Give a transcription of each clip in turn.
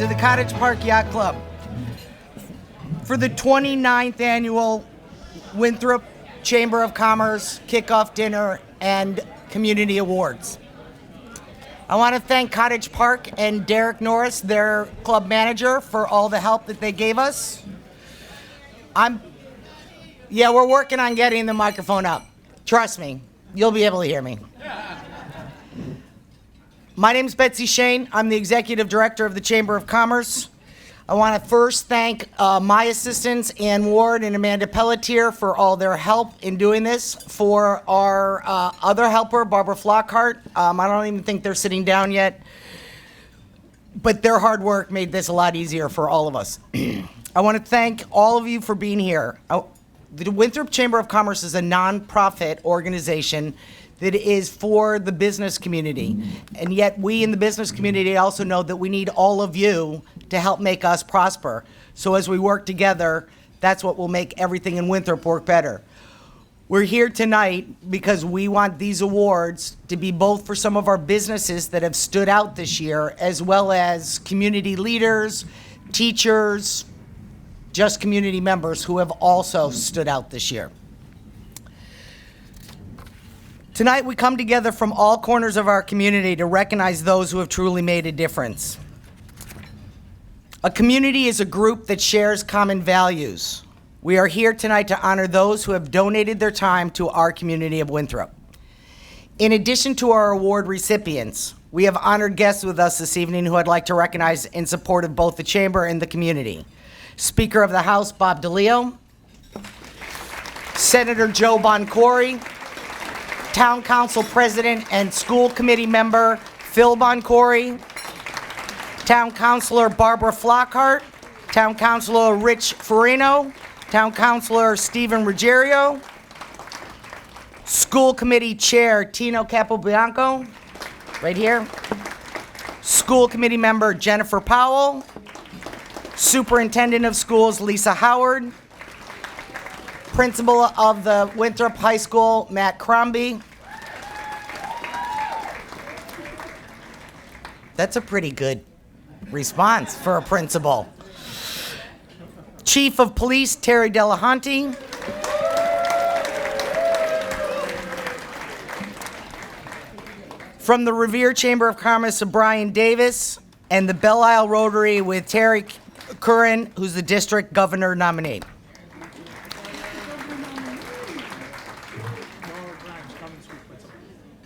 to the Cottage Park Yacht Club for the 29th annual Winthrop Chamber of Commerce kickoff dinner and community awards. I want to thank Cottage Park and Derek Norris, their club manager, for all the help that they gave us. We're working on getting the microphone up. Trust me, you'll be able to hear me. My name's Betsy Shane. I'm the Executive Director of the Chamber of Commerce. I want to first thank my assistants, Ann Ward and Amanda Pelletier, for all their help in doing this. For our other helper, Barbara Flockhart, I don't even think they're sitting down yet, but their hard work made this a lot easier for all of us. I want to thank all of you for being here. The Winthrop Chamber of Commerce is a nonprofit organization that is for the business community. And yet we in the business community also know that we need all of you to help make us prosper. So as we work together, that's what will make everything in Winthrop work better. We're here tonight because we want these awards to be both for some of our businesses that have stood out this year, as well as community leaders, teachers, just community members who have also stood out this year. Tonight, we come together from all corners of our community to recognize those who have truly made a difference. A community is a group that shares common values. We are here tonight to honor those who have donated their time to our community of Winthrop. In addition to our award recipients, we have honored guests with us this evening who I'd like to recognize in support of both the Chamber and the community. Speaker of the House, Bob DeLeo, Senator Joe Boncore, Town Council President and School Committee Member Phil Boncore, Town Councilor Barbara Flockhart, Town Councilor Rich Farino, Town Councilor Stephen Ruggiero, School Committee Chair Tino Capobianco, right here, School Committee Member Jennifer Powell, Superintendent of Schools Lisa Howard, Principal of the Winthrop High School, Matt Crombie. That's a pretty good response for a principal. Chief of Police, Terry Delahanty. From the Revere Chamber of Commerce, Brian Davis, and the Belle Isle Rotary with Terry Curran, who's the district governor nominee.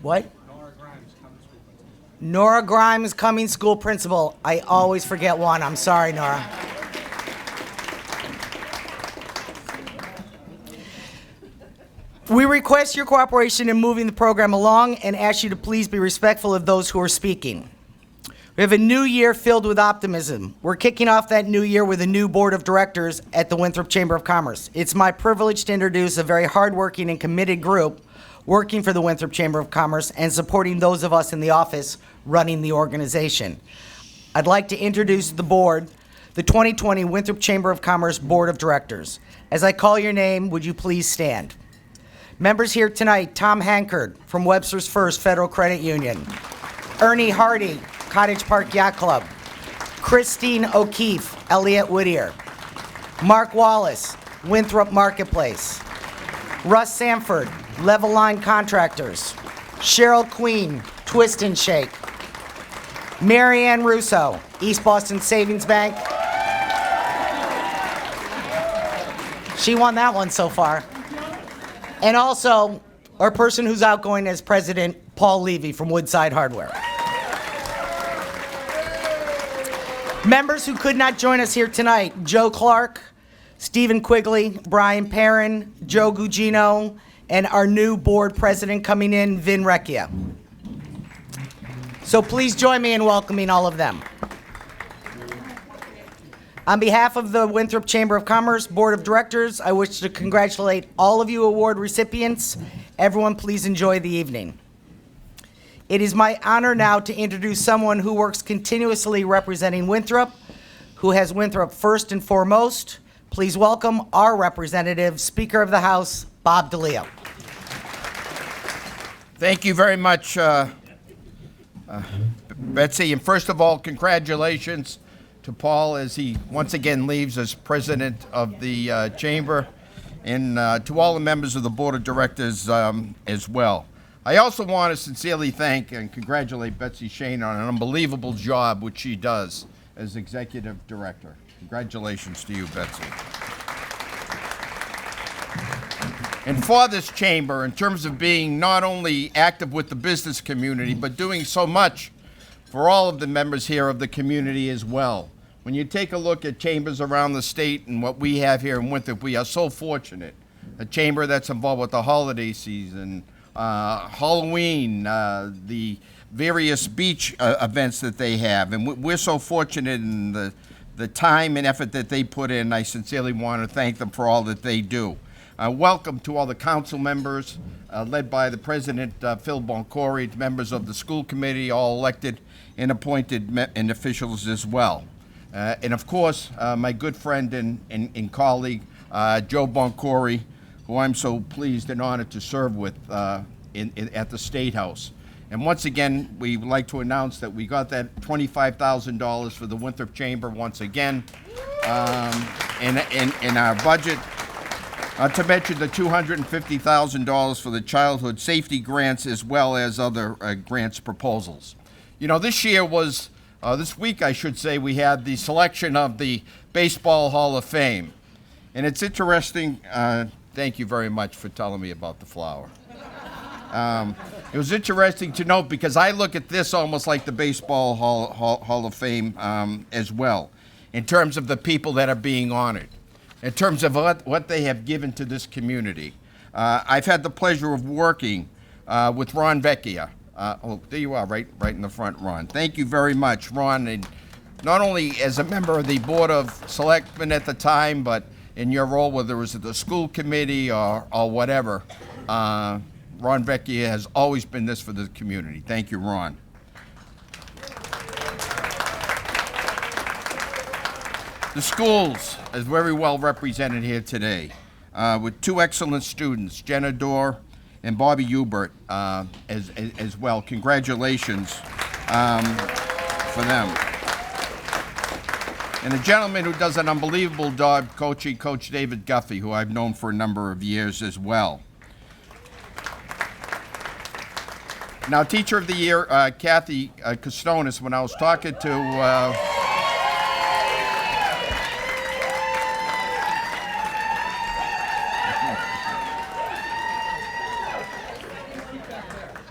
What? Nora Grimes, Cummings School Principal. I always forget one. I'm sorry, Nora. We request your cooperation in moving the program along and ask you to please be respectful of those who are speaking. We have a new year filled with optimism. We're kicking off that new year with a new board of directors at the Winthrop Chamber of Commerce. It's my privilege to introduce a very hardworking and committed group working for the Winthrop Chamber of Commerce and supporting those of us in the office running the organization. I'd like to introduce the board, the 2020 Winthrop Chamber of Commerce Board of Directors. As I call your name, would you please stand? Members here tonight, Tom Hankard from Webster's First Federal Credit Union, Ernie Hardy, Cottage Park Yacht Club, Christine O'Keefe, Elliott Whittier, Mark Wallace, Winthrop Marketplace, Russ Sanford, Level Line Contractors, Cheryl Queen, Twist and Shake, Marianne Russo, East Boston Savings Bank. She won that one so far. And also, our person who's outgoing as president, Paul Levy from Woodside Hardware. Members who could not join us here tonight, Joe Clark, Stephen Quigley, Brian Perrin, Joe Gugino, and our new board president coming in, Vin Recchia. So please join me in welcoming all of them. On behalf of the Winthrop Chamber of Commerce Board of Directors, I wish to congratulate all of you award recipients. Everyone, please enjoy the evening. It is my honor now to introduce someone who works continuously representing Winthrop, who has Winthrop first and foremost. Please welcome our representative, Speaker of the House, Bob DeLeo. Thank you very much, Betsy. And first of all, congratulations to Paul as he once again leaves as president of the chamber, and to all the members of the board of directors as well. I also want to sincerely thank and congratulate Betsy Shane on an unbelievable job which she does as executive director. Congratulations to you, Betsy. And for this chamber, in terms of being not only active with the business community, but doing so much for all of the members here of the community as well. When you take a look at chambers around the state and what we have here in Winthrop, we are so fortunate. A chamber that's involved with the holiday season, Halloween, the various beach events that they have. And we're so fortunate in the time and effort that they put in. I sincerely want to thank them for all that they do. Welcome to all the council members, led by the president, Phil Boncory, members of the school committee, all elected and appointed and officials as well. And of course, my good friend and colleague, Joe Boncory, who I'm so pleased and honored to serve with at the State House. And once again, we would like to announce that we got that $25,000 for the Winthrop Chamber once again in our budget. To mention the $250,000 for the childhood safety grants as well as other grants proposals. You know, this year was, this week I should say, we had the selection of the Baseball Hall of Fame. And it's interesting, thank you very much for telling me about the flower. It was interesting to note because I look at this almost like the Baseball Hall of Fame as well, in terms of the people that are being honored, in terms of what they have given to this community. I've had the pleasure of working with Ron Vecchia. Oh, there you are, right in the front, Ron. Thank you very much, Ron, and not only as a member of the Board of Selectmen at the time, but in your role, whether it was at the school committee or whatever. Ron Vecchia has always been this for the community. Thank you, Ron. The schools is very well represented here today, with two excellent students, Jenna Dorr and Bobby Hubert, as well. Congratulations for them. And a gentleman who does an unbelievable job coaching, Coach David Guffey, who I've known for a number of years as well. Now, Teacher of the Year, Kathy Costonis, when I was talking to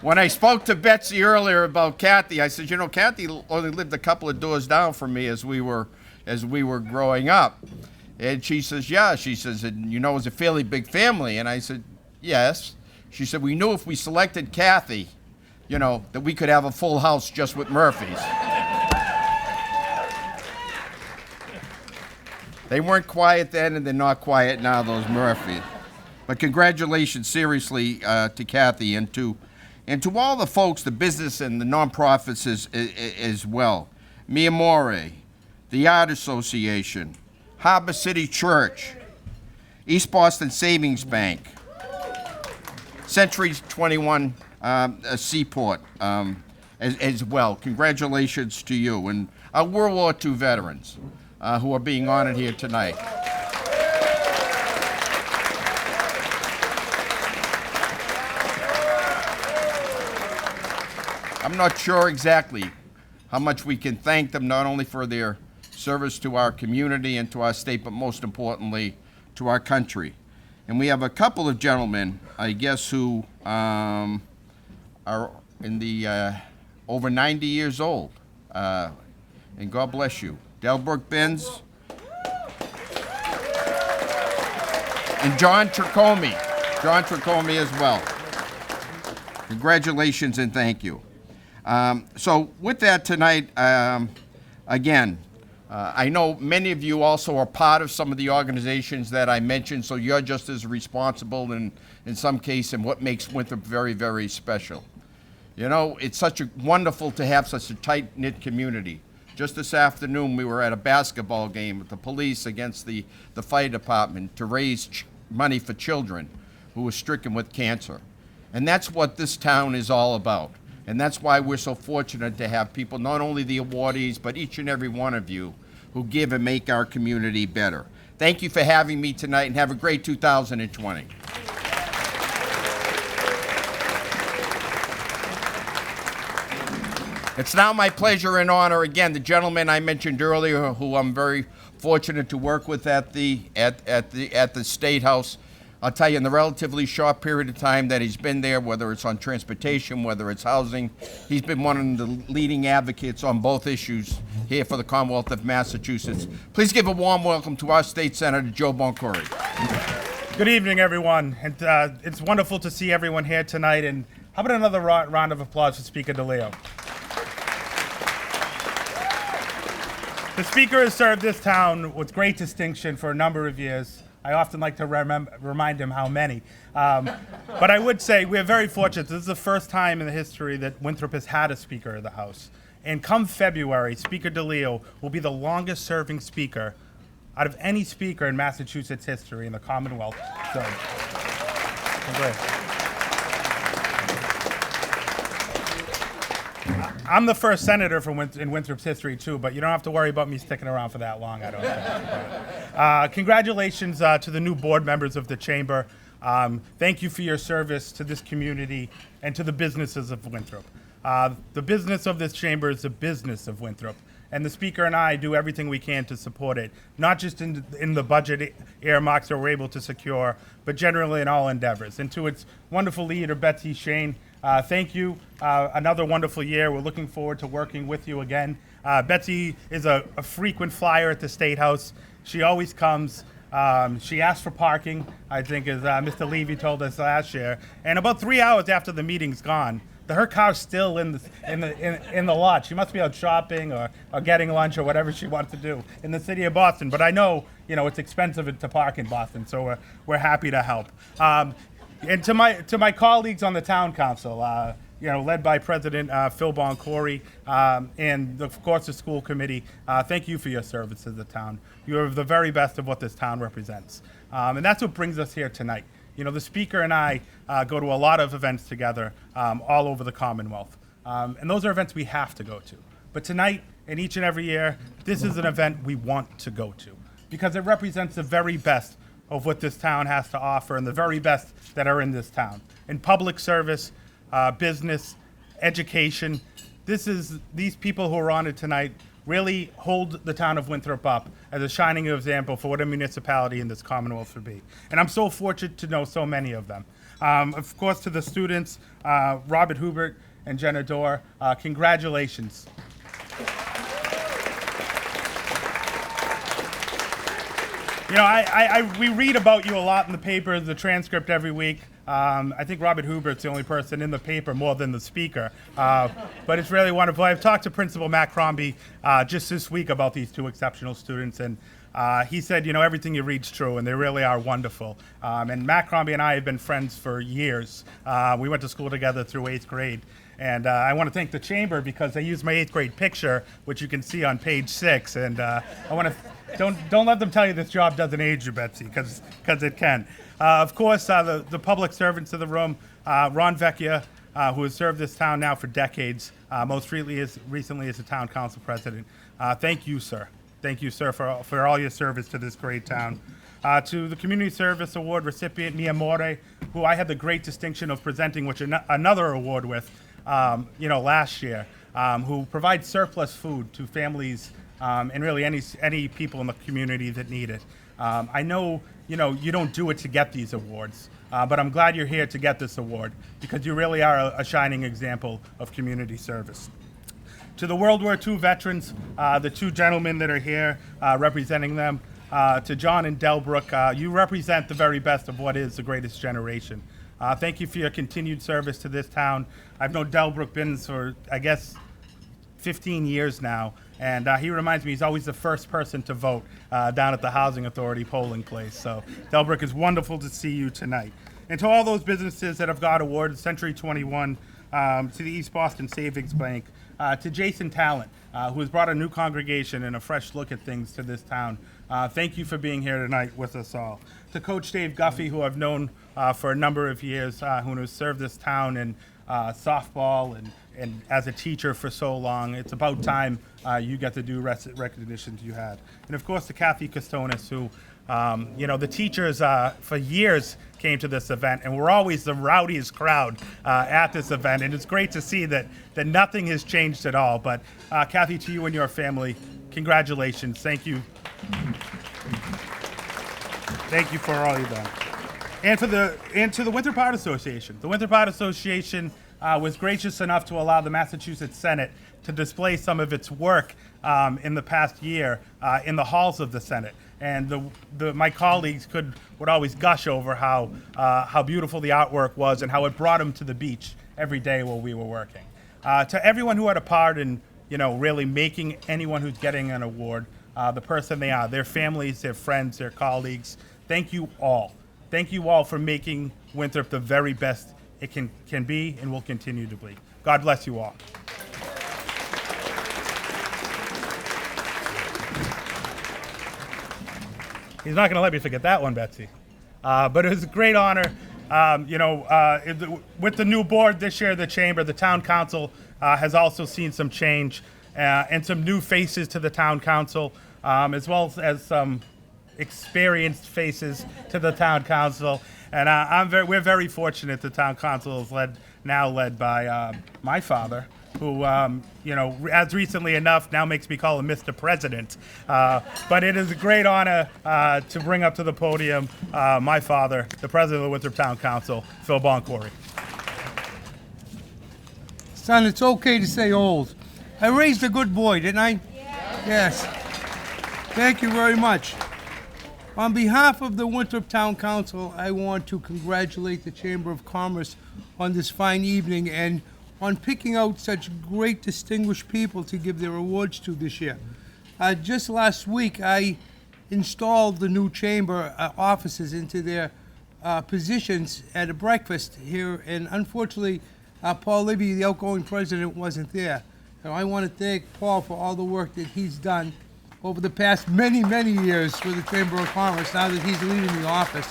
when I spoke to Betsy earlier about Kathy, I said, you know, Kathy only lived a couple of doors down from me as we were growing up. And she says, yeah, she says, and you know, it was a fairly big family. And I said, yes. She said, we knew if we selected Kathy, you know, that we could have a full house just with Murphys. They weren't quiet then, and they're not quiet now, those Murphys. But congratulations, seriously, to Kathy and to all the folks, the business and the nonprofits as well. Mi Amore, the Art Association, Harbor City Church, East Boston Savings Bank, Century 21 Seaport as well. Congratulations to you and our World War II veterans who are being honored here tonight. I'm not sure exactly how much we can thank them, not only for their service to our community and to our state, but most importantly, to our country. And we have a couple of gentlemen, I guess, who are in the over 90 years old. And God bless you. Delbrook Benz and John Tricome. John Tricome as well. Congratulations and thank you. So with that tonight, again, I know many of you also are part of some of the organizations that I mentioned, so you're just as responsible in some case in what makes Winthrop very, very special. You know, it's such a wonderful to have such a tight-knit community. Just this afternoon, we were at a basketball game with the police against the fire department to raise money for children who were stricken with cancer. And that's what this town is all about. And that's why we're so fortunate to have people, not only the awardees, but each and every one of you who give and make our community better. Thank you for having me tonight, and have a great 2020. It's now my pleasure and honor, again, the gentleman I mentioned earlier, who I'm very fortunate to work with at the State House. I'll tell you, in the relatively short period of time that he's been there, whether it's on transportation, whether it's housing, he's been one of the leading advocates on both issues here for the Commonwealth of Massachusetts. Please give a warm welcome to our State Senator, Joe Boncory. Good evening, everyone. And it's wonderful to see everyone here tonight. And how about another round of applause for Speaker DeLeo? The Speaker has served this town with great distinction for a number of years. I often like to remind him how many. But I would say we're very fortunate. This is the first time in the history that Winthrop has had a Speaker of the House. And come February, Speaker DeLeo will be the longest serving Speaker out of any Speaker in Massachusetts history in the Commonwealth. So, great. I'm the first senator in Winthrop's history, too, but you don't have to worry about me sticking around for that long, I don't think. Congratulations to the new board members of the Chamber. Thank you for your service to this community and to the businesses of Winthrop. The business of this Chamber is the business of Winthrop, and the Speaker and I do everything we can to support it, not just in the budget earmarks that we're able to secure, but generally in all endeavors. And to its wonderful leader, Betsy Shane, thank you. Another wonderful year. We're looking forward to working with you again. Betsy is a frequent flyer at the State House. She always comes. She asked for parking, I think, as Mr. Levy told us last year. And about 3 hours after the meeting's gone, her car's still in the lot. She must be out shopping or getting lunch or whatever she wants to do in the city of Boston. But I know, it's expensive to park in Boston, so we're happy to help. And to my colleagues on the town council, led by President Phil Boncory, and of course the school committee, thank you for your service to the town. You are the very best of what this town represents. And that's what brings us here tonight. The Speaker and I go to a lot of events together all over the Commonwealth. And those are events we have to go to. But tonight, and each and every year, this is an event we want to go to because it represents the very best of what this town has to offer and the very best that are in this town. In public service, business, education, these people who are on it tonight really hold the town of Winthrop up as a shining example for what a municipality in this Commonwealth should be. And I'm so fortunate to know so many of them. Of course, to the students, Robert Hubert and Jenna Dorr, congratulations. We read about you a lot in the papers, the transcript every week. I think Robert Hubert's the only person in the paper more than the Speaker. But it's really wonderful. I've talked to Principal Matt Crombie just this week about these two exceptional students, and he said, everything you read's true, and they really are wonderful. And Matt Crombie and I have been friends for years. We went to school together through 8th grade. And I want to thank the Chamber because they used my 8th grade picture, which you can see on page 6. And I want to don't let them tell you this job doesn't age you, Betsy, because it can. Of course, the public servants of the room, Ron Vecchia, who has served this town now for decades, most recently as the town council president. Thank you, sir. Thank you, sir, for all your service to this great town. To the Community Service Award recipient, Mia More, who I had the great distinction of presenting another award with, last year, who provides surplus food to families and really any people in the community that need it. I know, you don't do it to get these awards, but I'm glad you're here to get this award because you really are a shining example of community service. To the World War II veterans, the two gentlemen that are here representing them, to John and Delbrook, you represent the very best of what is the greatest generation. Thank you for your continued service to this town. I've known Delbrook Bins for, 15 years now, and he reminds me he's always the first person to vote down at the Housing Authority polling place. So, Delbrook, it's wonderful to see you tonight. And to all those businesses that have got awards, Century 21, to the East Boston Savings Bank, to Jason Talent, who has brought a new congregation and a fresh look at things to this town. Thank you for being here tonight with us all. To Coach Dave Guffey, who I've known for a number of years, who has served this town and softball and as a teacher for so long. It's about time you get to do recognitions you had. And of course, to Kathy Costonis, who, the teachers for years came to this event, and we're always the rowdiest crowd at this event. And it's great to see that nothing has changed at all. But Kathy, to you and your family, congratulations. Thank you. Thank you for all you've done. And to the Winthrop Art Association. The Winthrop Art Association was gracious enough to allow the Massachusetts Senate to display some of its work in the past year in the halls of the Senate. And my colleagues would always gush over how beautiful the artwork was and how it brought them to the beach every day while we were working. To everyone who had a part in really making anyone who's getting an award the person they are, their families, their friends, their colleagues, thank you all. Thank you all for making Winthrop the very best it can be and will continue to be. God bless you all. He's not going to let me forget that one, Betsy. But it was a great honor. With the new board this year, the Chamber, the Town Council has also seen some change and some new faces to the Town Council, as well as some experienced faces to the Town Council. And we're very fortunate the Town Council is led by my father, who, as recently enough, now makes me call him Mr. President. But it is a great honor to bring up to the podium my father, the president of the Winthrop Town Council, Phil Boncory. Son, it's okay to say old. I raised a good boy, didn't I? Yeah. Yes. Thank you very much. On behalf of the Winthrop Town Council, I want to congratulate the Chamber of Commerce on this fine evening and on picking out such great distinguished people to give their awards to this year. Just last week, I installed the new chamber offices into their positions at a breakfast here, and unfortunately, Paul Libby, the outgoing president, wasn't there. So I want to thank Paul for all the work that he's done over the past many, many years for the Chamber of Commerce, now that he's leaving the office.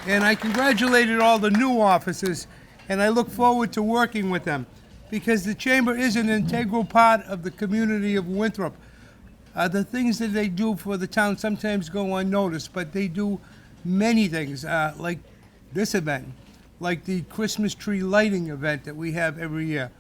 And I congratulated all the new officers, and I look forward to working with them, because the Chamber is an integral part of the community of Winthrop. The things that they do for the town sometimes go unnoticed, but they do many things, like this event, like the Christmas tree lighting event that we have every year,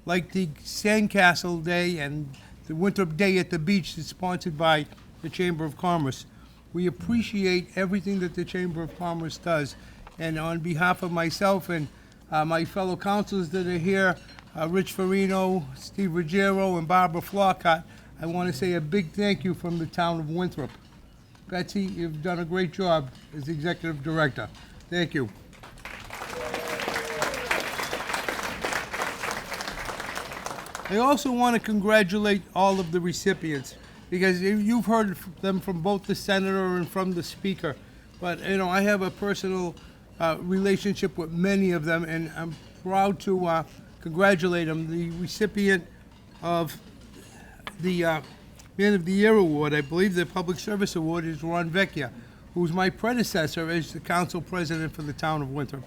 like the Sandcastle Day and the Winthrop Day at the Beach that's sponsored by the Chamber of Commerce. We appreciate everything that the Chamber of Commerce does. And on behalf of myself and my fellow councilors that are here, Rich Farino, Steve Ruggiero, and Barbara Flockhart, I want to say a big thank you from the town of Winthrop. Betsy, you've done a great job as executive director. Thank you. I also want to congratulate all of the recipients, because you've heard them from both the senator and from the speaker. But, I have a personal relationship with many of them, and I'm proud to congratulate them. The recipient of the Man of the Year Award, I believe the Public Service Award, is Ron Vecchia, who's my predecessor as the council president for the town of Winthrop.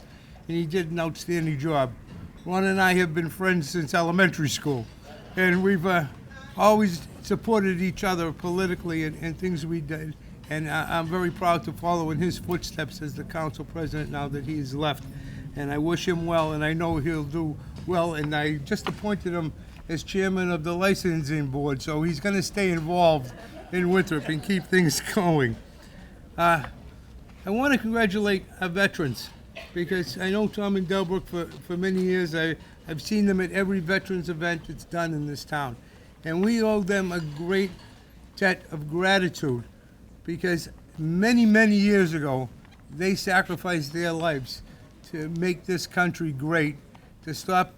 And he did an outstanding job. Ron and I have been friends since elementary school, and we've always supported each other politically and things we did. And I'm very proud to follow in his footsteps as the council president now that he's left. And I wish him well, and I know he'll do well. And I just appointed him as chairman of the licensing board, so he's going to stay involved in Winthrop and keep things going. I want to congratulate our veterans, because I know Tom and Delbrook for many years. I've seen them at every veterans event that's done in this town. And we owe them a great debt of gratitude, because many, many years ago, they sacrificed their lives to make this country great, to stop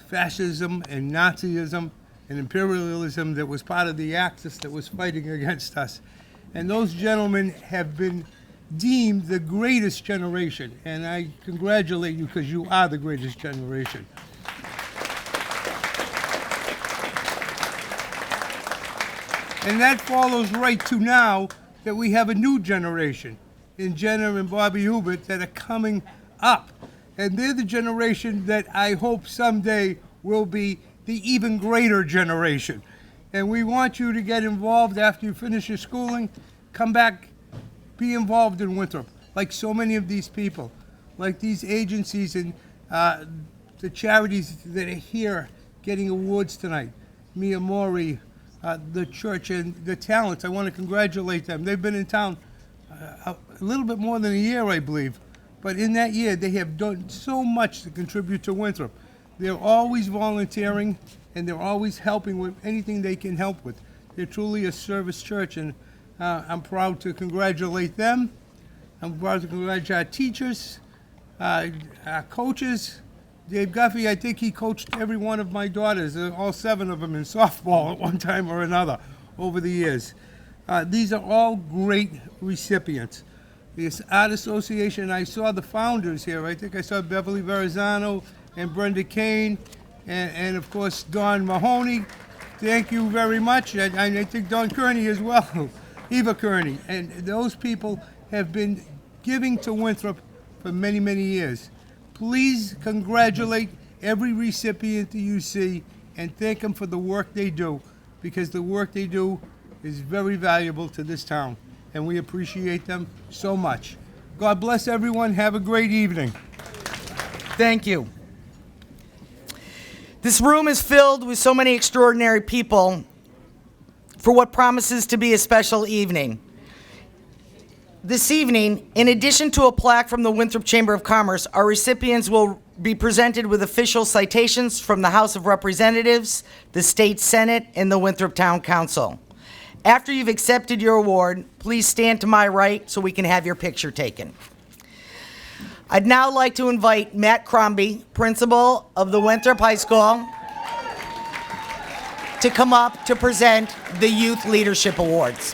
fascism and Nazism and imperialism that was part of the Axis that was fighting against us. And those gentlemen have been deemed the greatest generation, and I congratulate you, because you are the greatest generation. And that follows right to now that we have a new generation in Jenna and Bobby Hubert that are coming up. And they're the generation that I hope someday will be the even greater generation. And we want you to get involved after you finish your schooling. Come back, be involved in Winthrop, like so many of these people, like these agencies and the charities that are here getting awards tonight. Mia Mori, the church, and the talents. I want to congratulate them. They've been in town a little bit more than a year, I believe. But in that year, they have done so much to contribute to Winthrop. They're always volunteering, and they're always helping with anything they can help with. They're truly a service church, and I'm proud to congratulate them. I'm proud to congratulate our teachers, our coaches. Dave Guffey, I think he coached every one of my daughters, all 7 of them in softball at one time or another over the years. These are all great recipients. This Art Association, I saw the founders here. I think I saw Beverly Verrazano and Brenda Kane and of course, Don Mahoney. Thank you very much. And I think Don Kearney as well, Eva Kearney. And those people have been giving to Winthrop for many, many years. Please congratulate every recipient that you see and thank them for the work they do, because the work they do is very valuable to this town, and we appreciate them so much. God bless everyone. Have a great evening. Thank you. This room is filled with so many extraordinary people for what promises to be a special evening. This evening, in addition to a plaque from the Winthrop Chamber of Commerce, our recipients will be presented with official citations from the House of Representatives, the State Senate, and the Winthrop Town Council. After you've accepted your award, please stand to my right so we can have your picture taken. I'd now like to invite Matt Crombie, principal of the Winthrop High School, to come up to present the Youth Leadership Awards.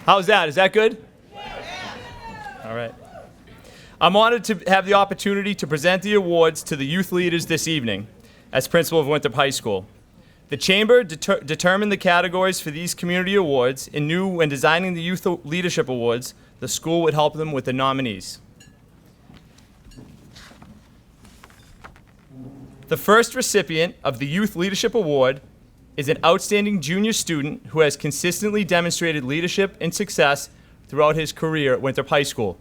How's that? Is that good? All right. I'm honored to have the opportunity to present the awards to the youth leaders this evening as principal of Winthrop High School. The Chamber determined the categories for these community awards and knew when designing the Youth Leadership Awards, the school would help them with the nominees. The first recipient of the Youth Leadership Award is an outstanding junior student who has consistently demonstrated leadership and success throughout his career at Winthrop High School.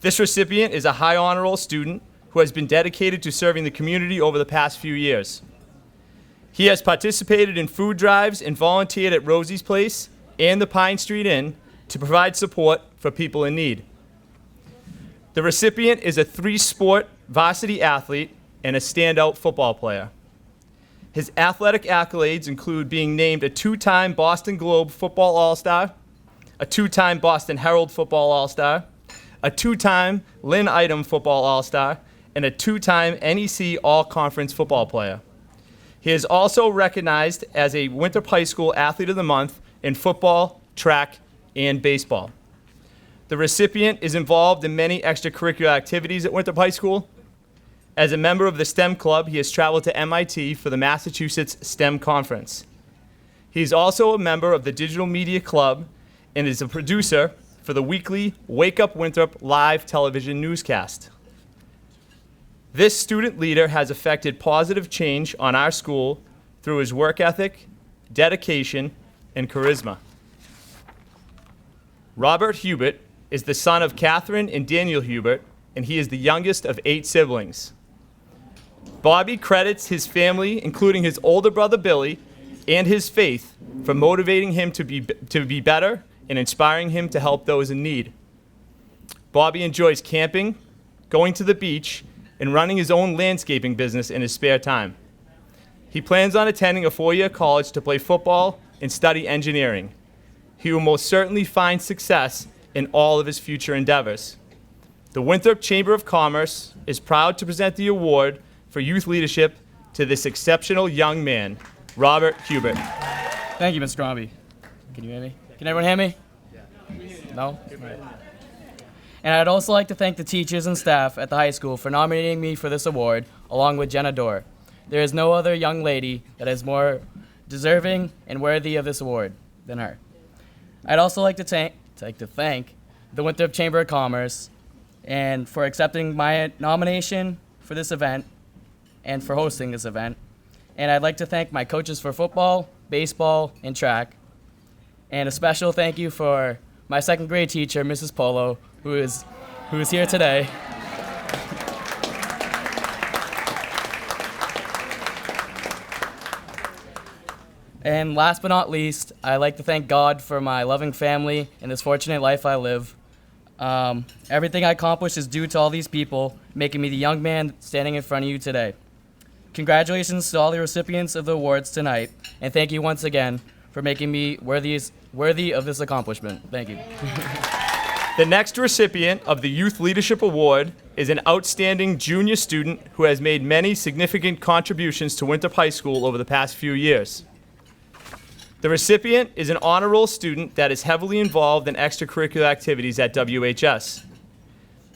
This recipient is a high honor roll student who has been dedicated to serving the community over the past few years. He has participated in food drives and volunteered at Rosie's Place and the Pine Street Inn to provide support for people in need. The recipient is a 3-sport varsity athlete and a standout football player. His athletic accolades include being named a 2-time Boston Globe Football All-Star, a 2-time Boston Herald Football All-Star, a 2-time Lynn Item Football All-Star, and a 2-time NEC All-Conference football player. He is also recognized as a Winthrop High School Athlete of the Month in football, track, and baseball. The recipient is involved in many extracurricular activities at Winthrop High School. As a member of the STEM Club, he has traveled to MIT for the Massachusetts STEM Conference. He is also a member of the Digital Media Club and is a producer for the weekly Wake Up Winthrop live television newscast. This student leader has affected positive change on our school through his work ethic, dedication, and charisma. Robert Hubert is the son of Catherine and Daniel Hubert, and he is the youngest of 8 siblings. Bobby credits his family, including his older brother Billy, and his faith for motivating him to be better and inspiring him to help those in need. Bobby enjoys camping, going to the beach, and running his own landscaping business in his spare time. He plans on attending a 4-year college to play football and study engineering. He will most certainly find success in all of his future endeavors. The Winthrop Chamber of Commerce is proud to present the award for youth leadership to this exceptional young man, Robert Hubert. Thank you, Mr. Crombie. Can you hear me? Can everyone hear me? Yeah. No? All right. And I'd also like to thank the teachers and staff at the high school for nominating me for this award, along with Jenna Dorr. There is no other young lady that is more deserving and worthy of this award than her. I'd also like to thank the Winthrop Chamber of Commerce and for accepting my nomination for this event and for hosting this event. And I'd like to thank my coaches for football, baseball, and track. And a special thank you for my second grade teacher, Mrs. Polo, who is here today. And last but not least, I'd like to thank God for my loving family and this fortunate life I live. Everything I accomplished is due to all these people, making me the young man standing in front of you today. Congratulations to all the recipients of the awards tonight, and thank you once again for making me worthy of this accomplishment. Thank you. The next recipient of the Youth Leadership Award is an outstanding junior student who has made many significant contributions to Winthrop High School over the past few years. The recipient is an honor roll student that is heavily involved in extracurricular activities at WHS.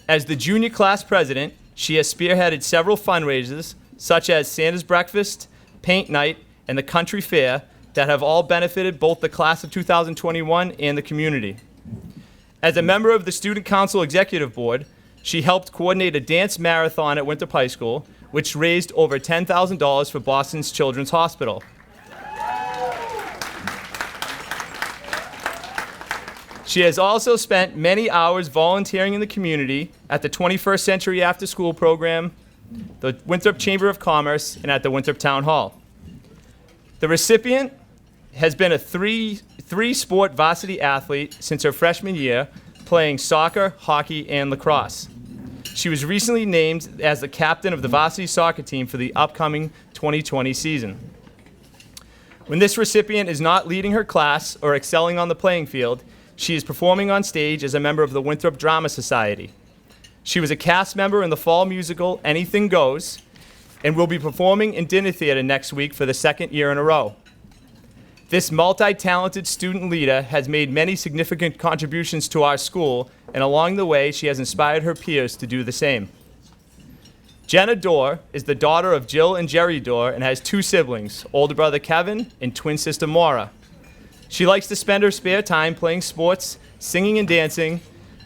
As the junior class president, she has spearheaded several fundraisers, such as Santa's Breakfast, Paint Night, and the Country Fair, that have all benefited both the class of 2021 and the community. As a member of the Student Council Executive Board, she helped coordinate a dance marathon at Winthrop High School, which raised over $10,000 for Boston's Children's Hospital. She has also spent many hours volunteering in the community at the 21st Century After School program, the Winthrop Chamber of Commerce, and at the Winthrop Town Hall. The recipient has been a three-sport varsity athlete since her freshman year, playing soccer, hockey, and lacrosse. She was recently named as the captain of the varsity soccer team for the upcoming 2020 season. When this recipient is not leading her class or excelling on the playing field, she is performing on stage as a member of the Winthrop Drama Society. She was a cast member in the fall musical Anything Goes, and will be performing in Dinner Theater next week for the second year in a row. This multi-talented student leader has made many significant contributions to our school, and along the way, she has inspired her peers to do the same. Jenna Dorr is the daughter of Jill and Jerry Dorr and has two siblings, older brother Kevin and twin sister Maura. She likes to spend her spare time playing sports, singing and dancing,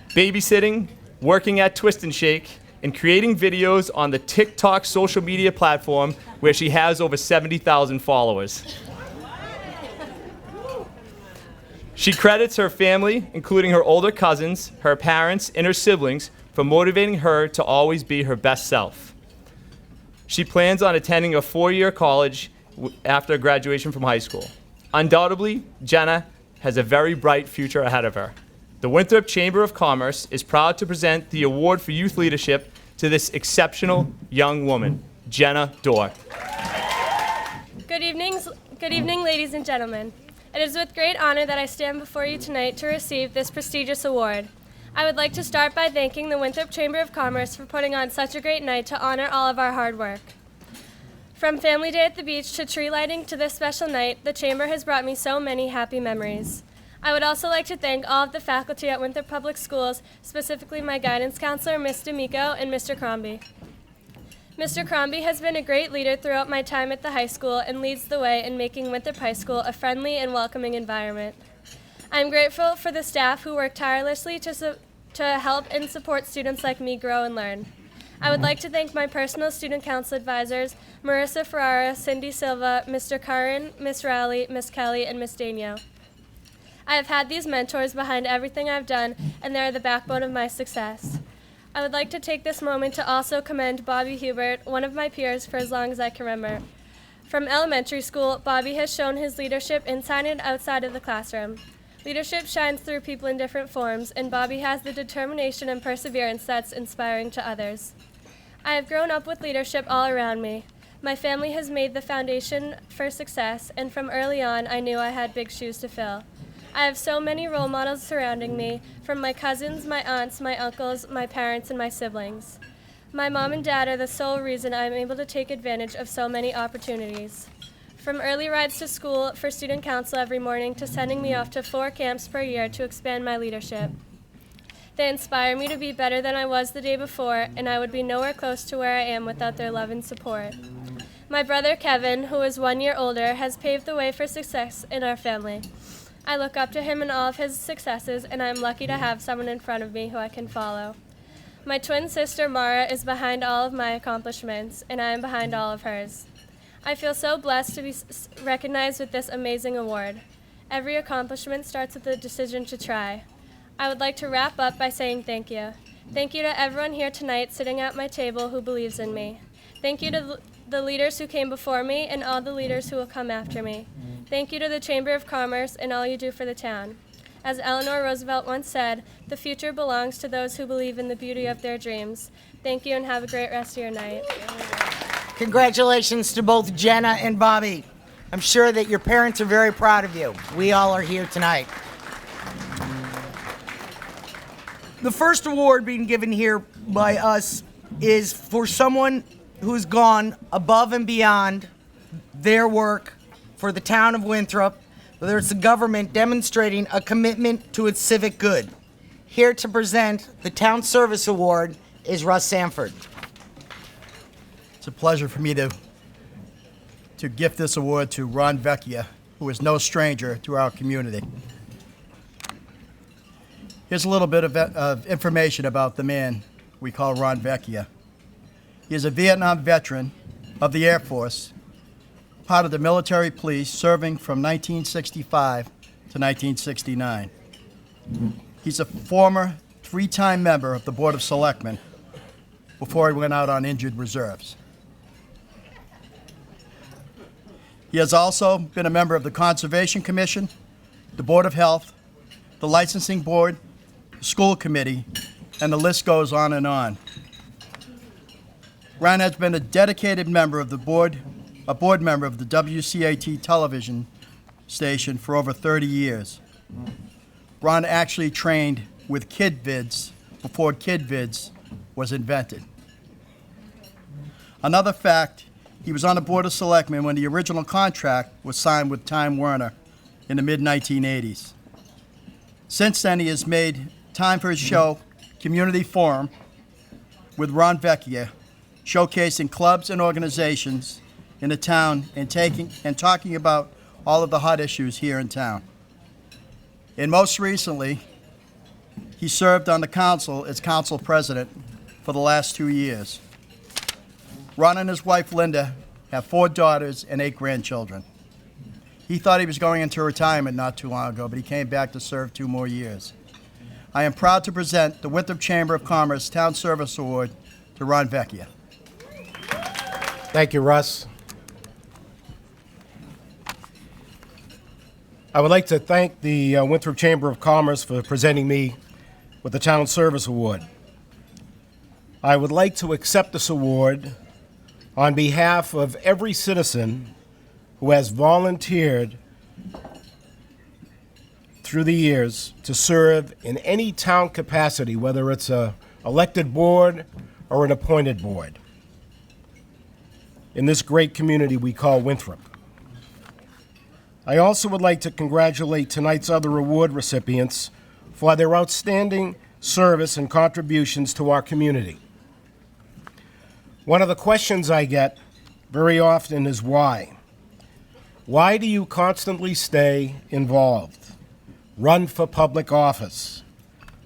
babysitting, working at Twist and Shake, and creating videos on the TikTok social media platform where she has over 70,000 followers. She credits her family, including her older cousins, her parents, and her siblings, for motivating her to always be her best self. She plans on attending a four-year college after graduation from high school. Undoubtedly, Jenna has a very bright future ahead of her. The Winthrop Chamber of Commerce is proud to present the Award for Youth Leadership to this exceptional young woman, Jenna Dorr. Good evening, ladies and gentlemen. It is with great honor that I stand before you tonight to receive this prestigious award. I would like to start by thanking the Winthrop Chamber of Commerce for putting on such a great night to honor all of our hard work. From family day at the beach to tree lighting to this special night, the Chamber has brought me so many happy memories. I would also like to thank all of the faculty at Winthrop Public Schools, specifically my guidance counselor, Ms. D'Amico, and Mr. Crombie. Mr. Crombie has been a great leader throughout my time at the high school and leads the way in making Winthrop High School a friendly and welcoming environment. I am grateful for the staff who work tirelessly to help and support students like me grow and learn. I would like to thank my personal student council advisors, Marissa Ferrara, Cindy Silva, Mr. Curran, Miss Rowley, Miss Kelly, and Miss Daniel. I have had these mentors behind everything I've done, and they are the backbone of my success. I would like to take this moment to also commend Bobby Hubert, one of my peers, for as long as I can remember. From elementary school, Bobby has shown his leadership inside and outside of the classroom. Leadership shines through people in different forms, and Bobby has the determination and perseverance that's inspiring to others. I have grown up with leadership all around me. My family has made the foundation for success, and from early on, I knew I had big shoes to fill. I have so many role models surrounding me, from my cousins, my aunts, my uncles, my parents, and my siblings. My mom and dad are the sole reason I am able to take advantage of so many opportunities. From early rides to school for student council every morning to sending me off to 4 camps per year to expand my leadership. They inspire me to be better than I was the day before, and I would be nowhere close to where I am without their love and support. My brother Kevin, who is 1 year older, has paved the way for success in our family. I look up to him in all of his successes, and I am lucky to have someone in front of me who I can follow. My twin sister Mara is behind all of my accomplishments, and I am behind all of hers. I feel so blessed to be recognized with this amazing award. Every accomplishment starts with a decision to try. I would like to wrap up by saying thank you. Thank you to everyone here tonight sitting at my table who believes in me. Thank you to the leaders who came before me and all the leaders who will come after me. Thank you to the Chamber of Commerce and all you do for the town. As Eleanor Roosevelt once said, the future belongs to those who believe in the beauty of their dreams. Thank you and have a great rest of your night. Congratulations to both Jenna and Bobby. I'm sure that your parents are very proud of you. We all are here tonight. The first award being given here by us is for someone who's gone above and beyond their work for the town of Winthrop, whether it's the government demonstrating a commitment to its civic good. Here to present the Town Service Award is Russ Sanford. It's a pleasure for me to gift this award to Ron Vecchia, who is no stranger to our community. Here's a little bit of information about the man we call Ron Vecchia. He is a Vietnam veteran of the Air Force, part of the military police, serving from 1965 to 1969. He's a former three-time member of the Board of Selectmen before he went out on injured reserves. He has also been a member of the Conservation Commission, the Board of Health, the Licensing Board, the School Committee, and the list goes on and on. Ron has been a dedicated member of the board, a board member of the WCAT television station for over 30 years. Ron actually trained with KidVids before KidVids was invented. Another fact, he was on the Board of Selectmen when the original contract was signed with Time Warner in the mid-1980s. Since then, he has made time for his show, Community Forum, with Ron Vecchia, showcasing clubs and organizations in the town and talking about all of the hot issues here in town. And most recently, he served on the council as council president for the last 2 years. Ron and his wife Linda have 4 daughters and 8 grandchildren. He thought he was going into retirement not too long ago, but he came back to serve 2 more years. I am proud to present the Winthrop Chamber of Commerce Town Service Award to Ron Vecchia. Thank you, Russ. I would like to thank the Winthrop Chamber of Commerce for presenting me with the Town Service Award. I would like to accept this award on behalf of every citizen who has volunteered through the years to serve in any town capacity, whether it's an elected board or an appointed board, in this great community we call Winthrop. I also would like to congratulate tonight's other award recipients for their outstanding service and contributions to our community. One of the questions I get very often is why? Why do you constantly stay involved, run for public office,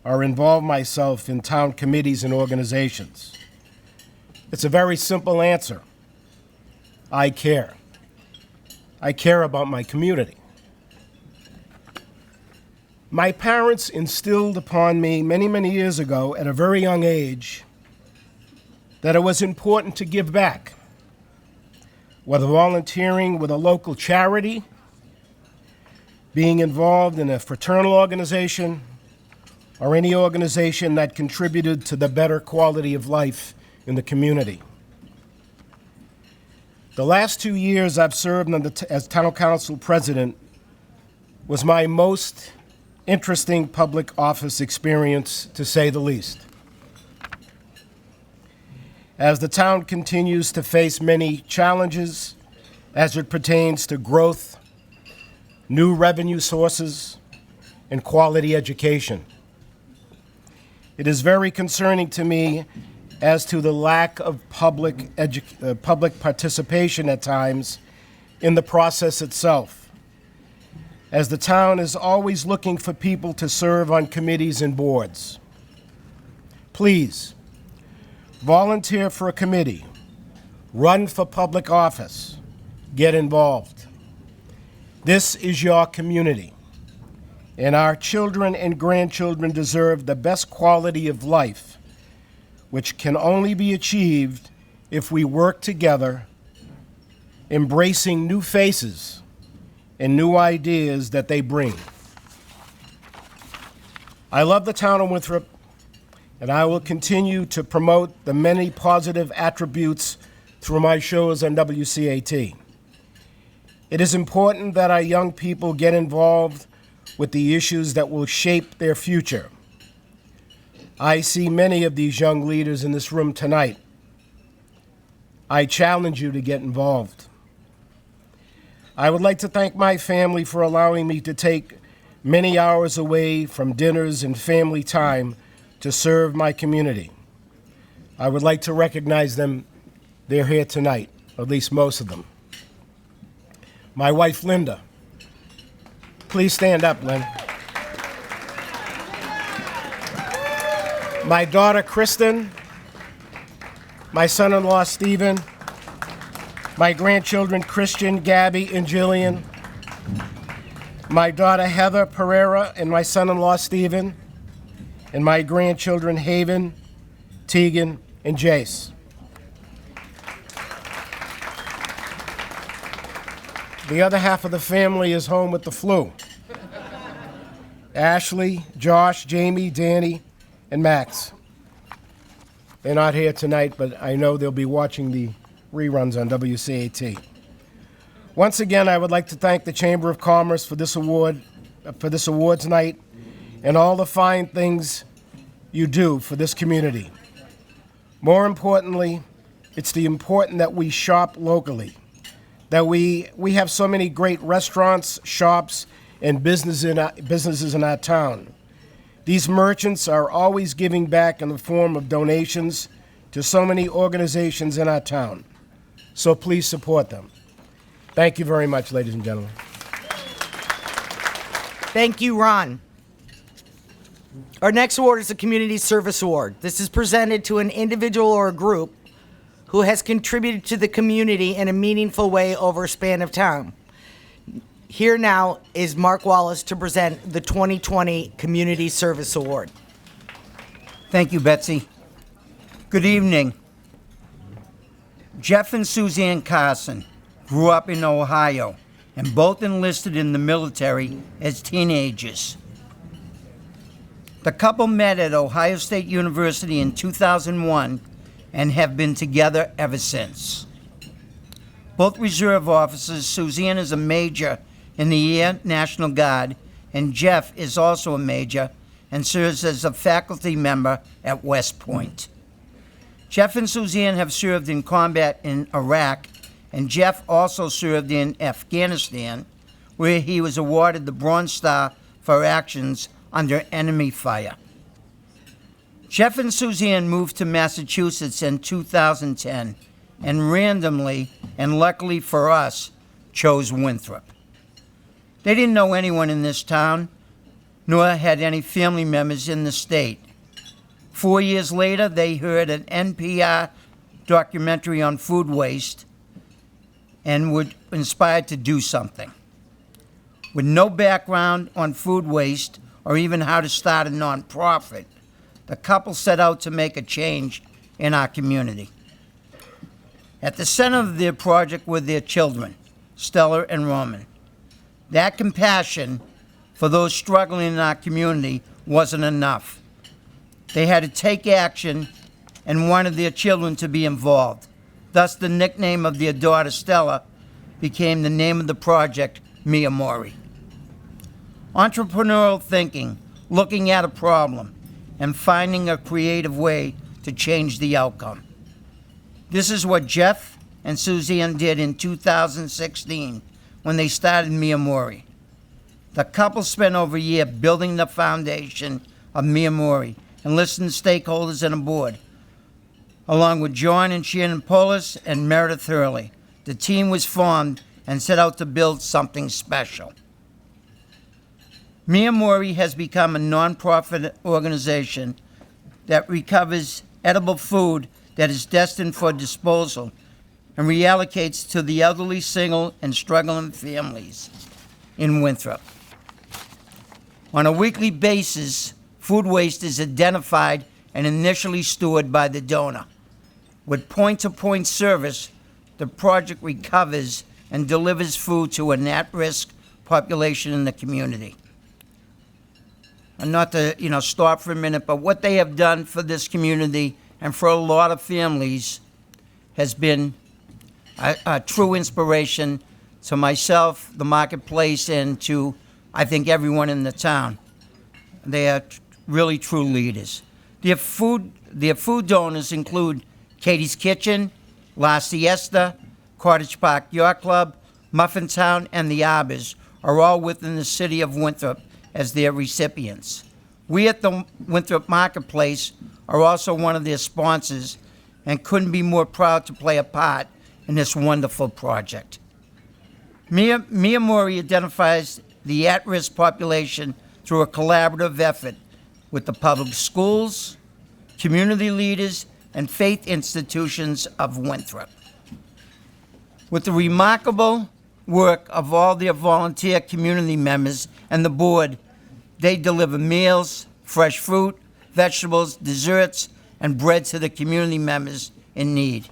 or involve myself in town committees and organizations? It's a very simple answer. I care. I care about my community. My parents instilled upon me many, many years ago at a very young age that it was important to give back, whether volunteering with a local charity, being involved in a fraternal organization, or any organization that contributed to the better quality of life in the community. The last 2 years I've served as Town Council President was my most interesting public office experience, to say the least. As the town continues to face many challenges as it pertains to growth, new revenue sources, and quality education. It is very concerning to me as to the lack of public participation at times in the process itself, as the town is always looking for people to serve on committees and boards. Please, volunteer for a committee, run for public office, get involved. This is your community, and our children and grandchildren deserve the best quality of life, which can only be achieved if we work together, embracing new faces and new ideas that they bring. I love the town of Winthrop, and I will continue to promote the many positive attributes through my shows on WCAT. It is important that our young people get involved with the issues that will shape their future. I see many of these young leaders in this room tonight. I challenge you to get involved. I would like to thank my family for allowing me to take many hours away from dinners and family time to serve my community. I would like to recognize them. They're here tonight, at least most of them. My wife, Linda. Please stand up, Lynn. My daughter, Kristen. My son-in-law, Stephen. My grandchildren, Christian, Gabby, and Jillian. My daughter, Heather Pereira, and my son-in-law, Stephen. And my grandchildren, Haven, Tegan, and Jace. The other half of the family is home with the flu. Ashley, Josh, Jamie, Danny, and Max. They're not here tonight, but I know they'll be watching the reruns on WCAT. Once again, I would like to thank the Chamber of Commerce for this awards night and all the fine things you do for this community. More importantly, it's important that we shop locally, that we have so many great restaurants, shops, and businesses in our town. These merchants are always giving back in the form of donations to so many organizations in our town. So please support them. Thank you very much, ladies and gentlemen. Thank you, Ron. Our next award is the Community Service Award. This is presented to an individual or a group who has contributed to the community in a meaningful way over a span of time. Here now is Mark Wallace to present the 2020 Community Service Award. Thank you, Betsy. Good evening. Jeff and Suzanne Carson grew up in Ohio and both enlisted in the military as teenagers. The couple met at Ohio State University in 2001 and have been together ever since. Both reserve officers, Suzanne is a major in the Air National Guard, and Jeff is also a major and serves as a faculty member at West Point. Jeff and Suzanne have served in combat in Iraq, and Jeff also served in Afghanistan, where he was awarded the Bronze Star for actions under enemy fire. Jeff and Suzanne moved to Massachusetts in 2010 and randomly, and luckily for us, chose Winthrop. They didn't know anyone in this town, nor had any family members in the state. 4 years later, they heard an NPR documentary on food waste and were inspired to do something. With no background on food waste or even how to start a nonprofit, the couple set out to make a change in our community. At the center of their project were their children, Stella and Roman. That compassion for those struggling in our community wasn't enough. They had to take action and wanted their children to be involved. Thus, the nickname of their daughter, Stella, became the name of the project, Mia Mori. Entrepreneurial thinking, looking at a problem, and finding a creative way to change the outcome. This is what Jeff and Suzanne did in 2016 when they started Mia Mori. The couple spent over a year building the foundation of Mia Mori and listened to stakeholders and a board. Along with John and Shannon Polis and Meredith Hurley, the team was formed and set out to build something special. Mia Mori has become a nonprofit organization that recovers edible food that is destined for disposal and reallocates to the elderly, single, and struggling families in Winthrop. On a weekly basis, food waste is identified and initially stored by the donor. With point-to-point service, the project recovers and delivers food to an at-risk population in the community. And not to, stop for a minute, but what they have done for this community and for a lot of families has been a true inspiration to myself, the marketplace, and to, I think, everyone in the town. They are really true leaders. Their food donors include Katie's Kitchen, La Siesta, Cottage Park Yacht Club, Muffin Town, and the Arbors are all within the city of Winthrop as their recipients. We at the Winthrop Marketplace are also one of their sponsors and couldn't be more proud to play a part in this wonderful project. Mia Mori identifies the at-risk population through a collaborative effort with the public schools, community leaders, and faith institutions of Winthrop. With the remarkable work of all their volunteer community members and the board, they deliver meals, fresh fruit, vegetables, desserts, and bread to the community members in need.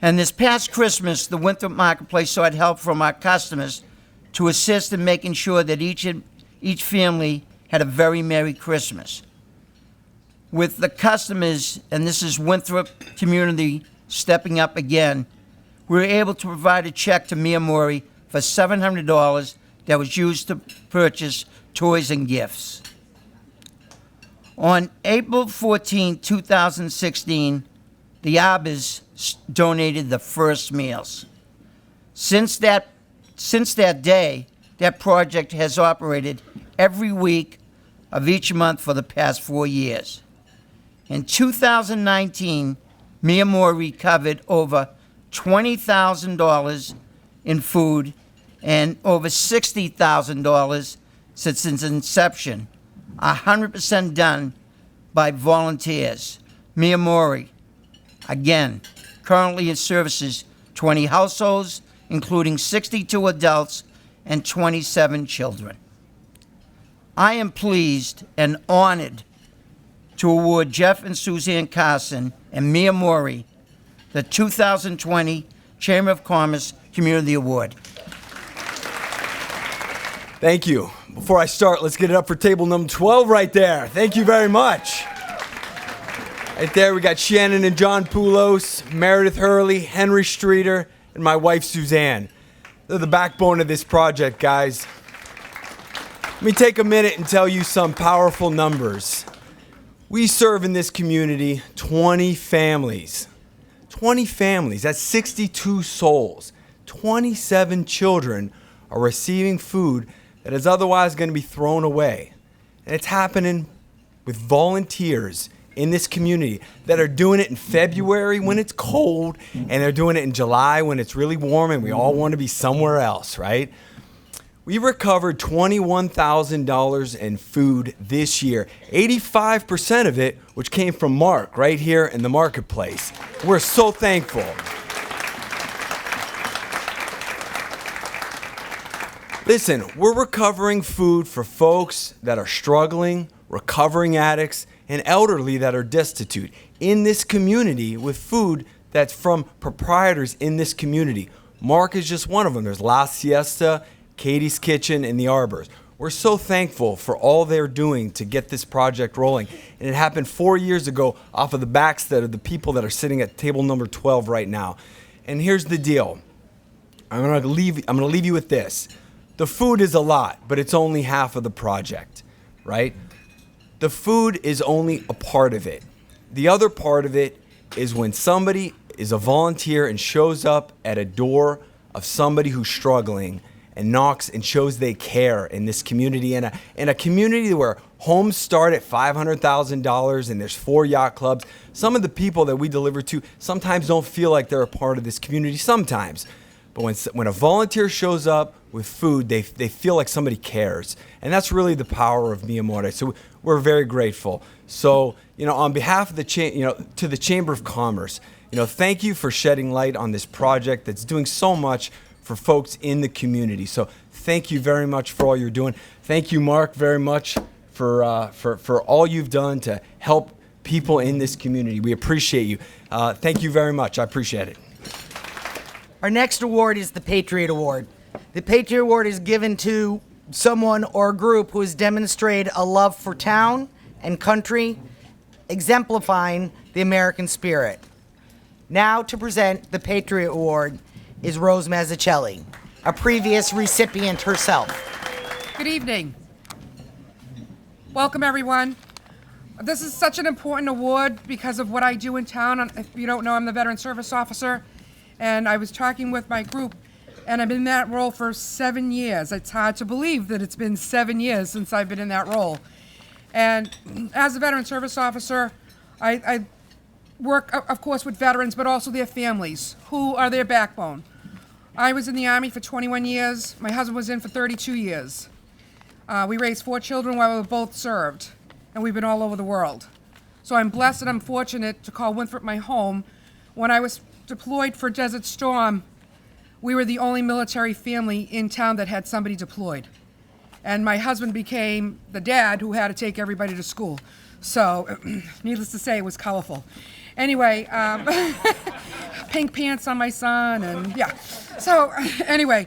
And this past Christmas, the Winthrop Marketplace sought help from our customers to assist in making sure that each family had a very Merry Christmas. With the customers, and this is Winthrop community stepping up again, we were able to provide a check to Mia Mori for $700 that was used to purchase toys and gifts. On April 14, 2016, the Arbors donated the first meals. Since that day, that project has operated every week of each month for the past 4 years. In 2019, Mia Moore recovered over $20,000 in food and over $60,000 since its inception, 100% done by volunteers. Mia Mori, again, currently services 20 households, including 62 adults and 27 children. I am pleased and honored to award Jeff and Suzanne Carson and Mia Mori the 2020 Chamber of Commerce Community Award. Thank you. Before I start, let's get it up for table number 12 right there. Thank you very much. Right there, we got Shannon and John Poulos, Meredith Hurley, Henry Streeter, and my wife, Suzanne. They're the backbone of this project, guys. Let me take a minute and tell you some powerful numbers. We serve in this community 20 families. 20 families, that's 62 souls. 27 children are receiving food that is otherwise going to be thrown away. And it's happening with volunteers in this community that are doing it in February when it's cold, and they're doing it in July when it's really warm and we all want to be somewhere else, right? We recovered $21,000 in food this year, 85% of it, which came from Mark right here in the marketplace. We're so thankful. Listen, we're recovering food for folks that are struggling, recovering addicts, and elderly that are destitute in this community with food that's from proprietors in this community. Mark is just one of them. There's La Siesta, Katie's Kitchen, and the Arbors. We're so thankful for all they're doing to get this project rolling. And it happened 4 years ago off of the backs of the people that are sitting at table number 12 right now. And here's the deal. I'm gonna leave you with this. The food is a lot, but it's only half of the project, right? The food is only a part of it. The other part of it is when somebody is a volunteer and shows up at a door of somebody who's struggling and knocks and shows they care in this community, in a community where homes start at $500,000 and there's 4 yacht clubs. Some of the people that we deliver to sometimes don't feel like they're a part of this community sometimes. but when a volunteer shows up with food, they feel like somebody cares. And that's really the power of Mi Amore. So we're very grateful. So, on behalf of the to the Chamber of Commerce, thank you for shedding light on this project that's doing so much for folks in the community. So thank you very much for all you're doing. Thank you, Mark, very much for all you've done to help people in this community. We appreciate you. Thank you very much. I appreciate it. Our next award is the Patriot Award. The Patriot Award is given to someone or group who has demonstrated a love for town and country, exemplifying the American spirit. Now to present the Patriot Award is Rose Mazzucchelli, a previous recipient herself. Good evening. Welcome, everyone. This is such an important award because of what I do in town. If you don't know, I'm the Veteran Service Officer, and I was talking with my group, and I've been in that role for 7 years. It's hard to believe that it's been 7 years since I've been in that role. And as a Veteran Service Officer, I work, of course, with veterans, but also their families, who are their backbone. I was in the Army for 21 years. My husband was in for 32 years. We raised 4 children while we were both served, and we've been all over the world. So I'm blessed and I'm fortunate to call Winthrop my home. When I was deployed for Desert Storm, we were the only military family in town that had somebody deployed. And my husband became the dad who had to take everybody to school. So, needless to say, it was colorful. Anyway, pink pants on my son, and yeah. So, anyway,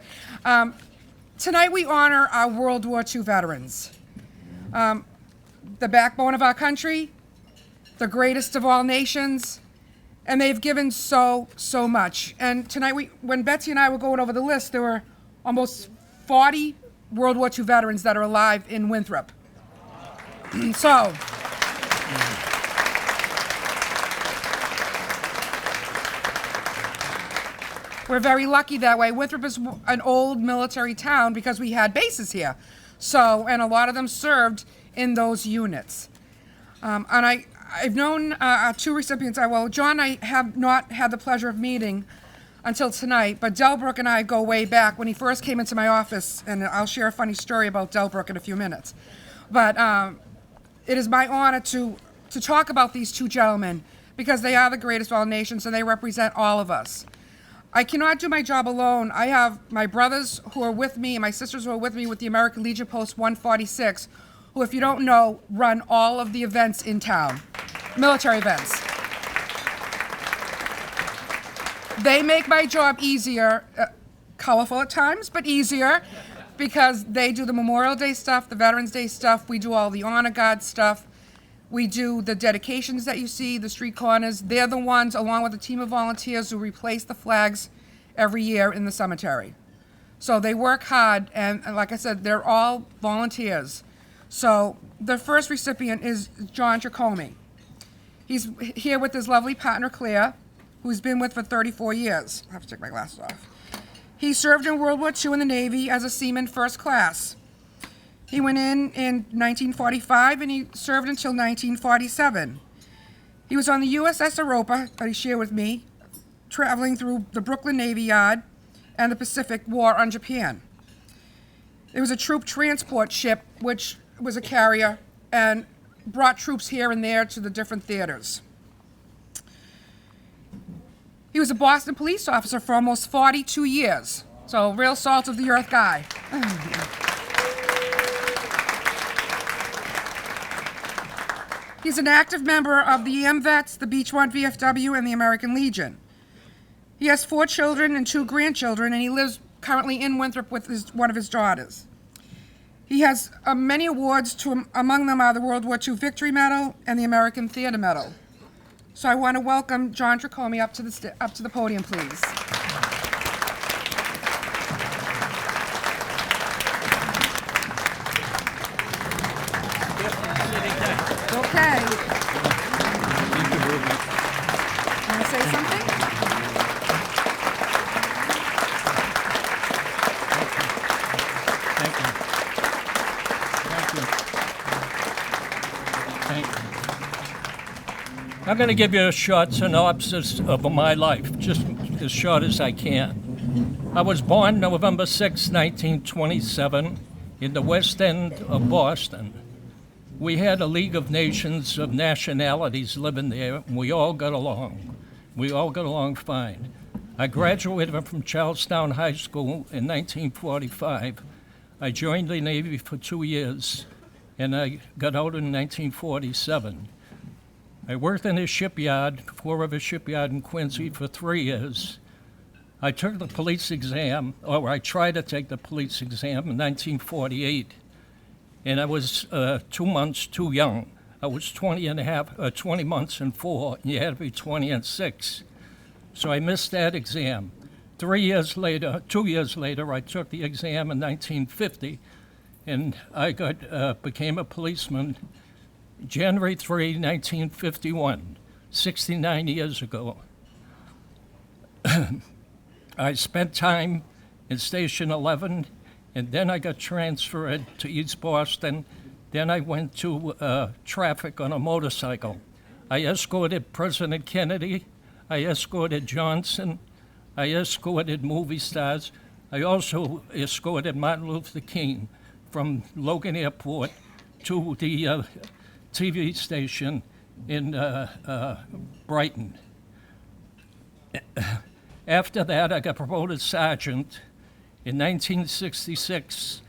tonight we honor our World War II veterans. The backbone of our country, the greatest of all nations, and they've given so much. And tonight, when Betsy and I were going over the list, there were almost 40 World War II veterans that are alive in Winthrop. So, we're very lucky that way. Winthrop is an old military town because we had bases here. So, and a lot of them served in those units. And I've known 2 recipients. John I have not had the pleasure of meeting until tonight, but Delbrook and I go way back when he first came into my office, and I'll share a funny story about Delbrook in a few minutes. But it is my honor to talk about these 2 gentlemen because they are the greatest of all nations and they represent all of us. I cannot do my job alone. I have my brothers who are with me and my sisters who are with me with the American Legion Post 146, who, if you don't know, run all of the events in town, military events. They make my job easier, colorful at times, but easier, because they do the Memorial Day stuff, the Veterans Day stuff, we do all the Honor Guard stuff, we do the dedications that you see, the street corners. They're the ones, along with a team of volunteers, who replace the flags every year in the cemetery. So they work hard, and like I said, they're all volunteers. So the first recipient is John Tricome. He's here with his lovely partner, Claire, who's been with for 34 years. I have to take my glasses off. He served in World War II in the Navy as a seaman first class. He went in 1945 and he served until 1947. He was on the USS Europa, that he shared with me, traveling through the Brooklyn Navy Yard and the Pacific War on Japan. It was a troop transport ship, which was a carrier, and brought troops here and there to the different theaters. He was a Boston police officer for almost 42 years, so real salt of the earth guy. He's an active member of the AMVETS, the Beach One VFW, and the American Legion. He has 4 children and 2 grandchildren, and he lives currently in Winthrop with one of his daughters. He has many awards, among them are the World War II Victory Medal and the American Theater Medal. So I want to welcome John Tricome up to the podium, please. Okay. Want to say something? Thank you. I'm going to give you a short synopsis of my life, just as short as I can. I was born November 6, 1927, in the West End of Boston. We had a League of Nations of nationalities living there, and we all got along. We all got along fine. I graduated from Charlestown High School in 1945. I joined the Navy for 2 years, and I got out in 1947. I worked in a shipyard, Fore River Shipyard in Quincy, for 3 years. I took the police exam, or I tried to take the police exam in 1948, and I was 2 months too young. I was 20 months and 4, and you had to be 20 and 6. So I missed that exam. 2 years later, I took the exam in 1950, and I became a policeman January 3, 1951, 69 years ago. I spent time in Station 11, and then I got transferred to East Boston. Then I went to traffic on a motorcycle. I escorted President Kennedy. I escorted Johnson. I escorted movie stars. I also escorted Martin Luther King from Logan Airport to the TV station in Brighton. After that, I got promoted sergeant in 1966,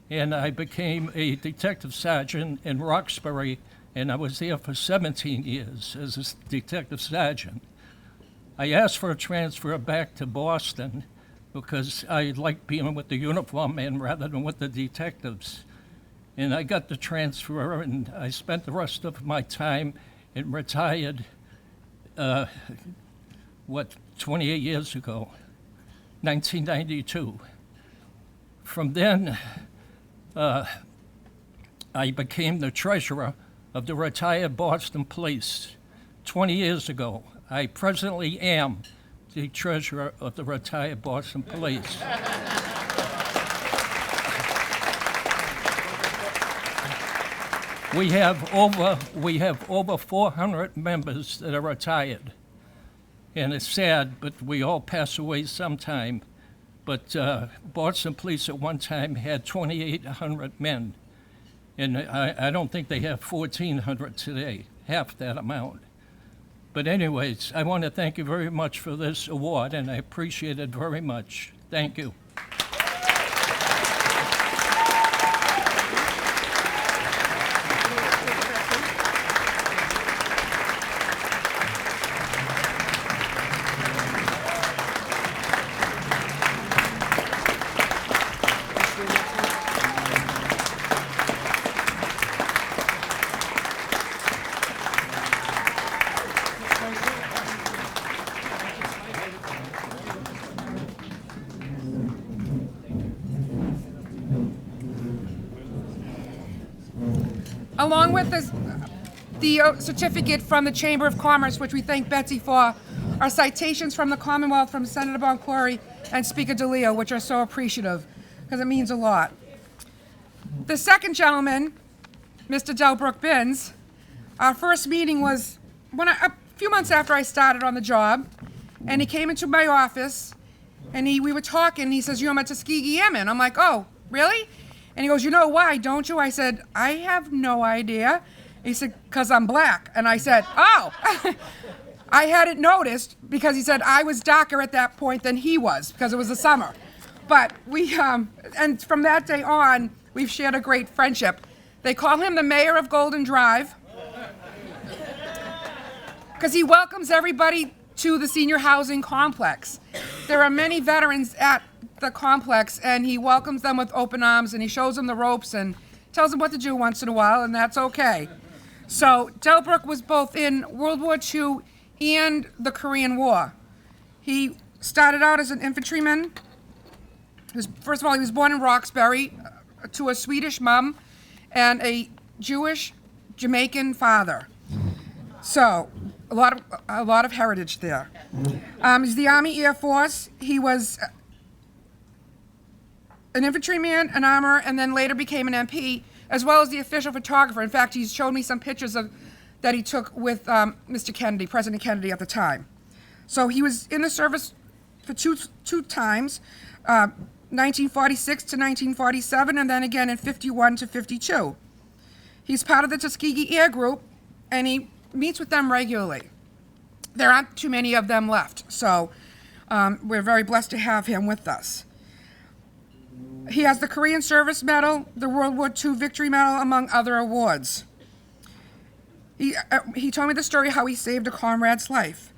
and I became a detective sergeant in Roxbury, and I was there for 17 years as a detective sergeant. I asked for a transfer back to Boston because I liked being with the uniform men rather than with the detectives. And I got the transfer, and I spent the rest of my time and retired, 28 years ago, 1992. From then, I became the treasurer of the retired Boston Police 20 years ago. I presently am the treasurer of the retired Boston Police. We have over 400 members that are retired. And it's sad, but we all pass away sometime. But Boston Police at one time had 2,800 men. And I don't think they have 1,400 today, half that amount. But anyways, I want to thank you very much for this award, and I appreciate it very much. Thank you. Along with the certificate from the Chamber of Commerce, which we thank Betsy for, are citations from the Commonwealth from Senator Boncory and Speaker DeLeo, which are so appreciative, because it means a lot. The second gentleman, Mr. Delbrook Binns, our first meeting was a few months after I started on the job, and he came into my office, and we were talking, and he says, "You're a Tuskegee Airman." I'm like, "Oh, really?" And he goes, "You know why, don't you?" I said, "I have no idea." He said, "'Cause I'm black." And I said, "Oh." I hadn't noticed because he said I was darker at that point than he was because it was the summer. But we, and from that day on, we've shared a great friendship. They call him the mayor of Golden Drive because he welcomes everybody to the senior housing complex. There are many veterans at the complex, and he welcomes them with open arms, and he shows them the ropes and tells them what to do once in a while, and that's okay. So Delbrook was both in World War II and the Korean War. He started out as an infantryman. First of all, he was born in Roxbury to a Swedish mom and a Jewish Jamaican father. So a lot of heritage there. He's the Army Air Force. He was an infantryman, an armorer, and then later became an MP, as well as the official photographer. In fact, he's showed me some pictures that he took with Mr. Kennedy, President Kennedy at the time. So he was in the service for two times, 1946 to 1947, and then again in 51 to 52. He's part of the Tuskegee Air Group, and he meets with them regularly. There aren't too many of them left, so we're very blessed to have him with us. He has the Korean Service Medal, the World War II Victory Medal, among other awards. He told me the story how he saved a comrade's life.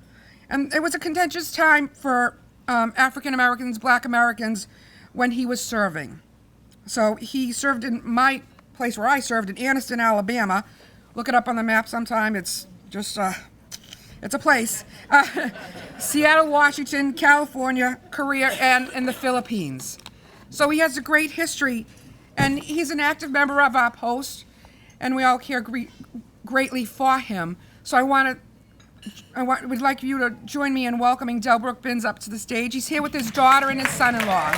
And it was a contentious time for African Americans, Black Americans, when he was serving. So he served in my place where I served in Anniston, Alabama. Look it up on the map sometime. It's just, it's a place. Seattle, Washington, California, Korea, and in the Philippines. So he has a great history, and he's an active member of our post, and we all care greatly for him. So would like you to join me in welcoming Delbrook Binns up to the stage. He's here with his daughter and his son-in-law.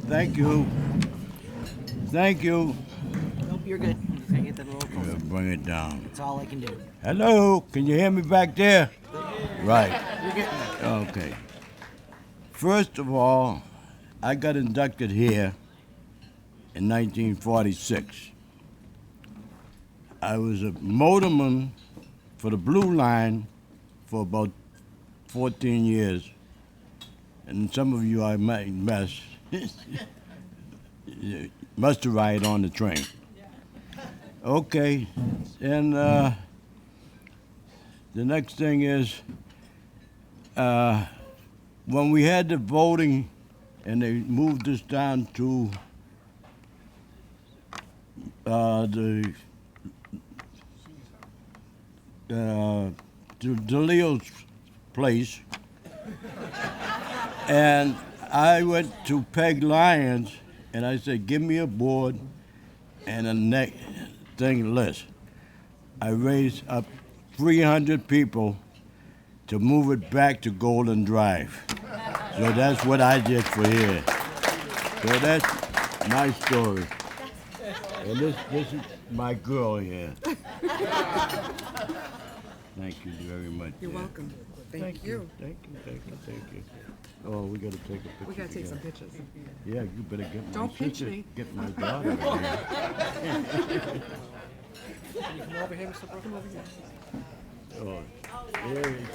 Thank you. Thank you. Nope, you're good. I get that a little closer. Bring it down. That's all I can do. Hello, can you hear me back there? Right. You're getting there. Okay. First of all, I got inducted here in 1946. I was a motorman for the Blue Line for about 14 years. And some of you I might must have ride on the train. Okay, and the next thing is, when we had the voting and they moved us down to DeLeo's place, and I went to Peg Lyons and I said, give me a board and a thing list. I raised up 300 people to move it back to Golden Drive. So that's what I did for here. So that's my story. And this is my girl here. Thank you very much. You're welcome. Thank you. Thank you. Oh, we gotta take a picture. We gotta take some together. pictures. Yeah, you better get my Don't pinch sister, me. get my daughter in here. Can you come over here, Mr. Brooks? Come over here. Oh, there he is.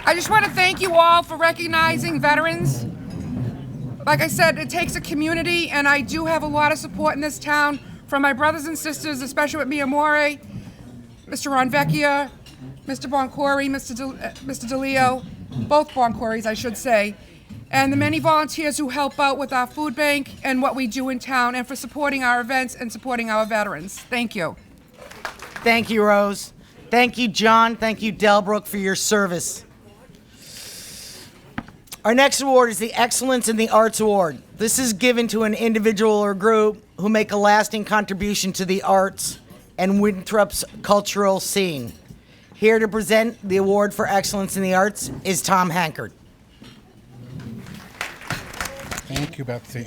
I just want to thank you all for recognizing veterans. Like I said, it takes a community, and I do have a lot of support in this town from my brothers and sisters, especially with Mia More, Mr. Ron Vecchia, Mr. Boncory, Mr. DeLeo, both Boncorys, I should say, and the many volunteers who help out with our food bank and what we do in town, and for supporting our events and supporting our veterans. Thank you. Thank you, Rose. Thank you, John. Thank you, Delbrook, for your service. Our next award is the Excellence in the Arts Award. This is given to an individual or group who make a lasting contribution to the arts and Winthrop's cultural scene. Here to present the award for Excellence in the Arts is Tom Hankard. Thank you, Betsy.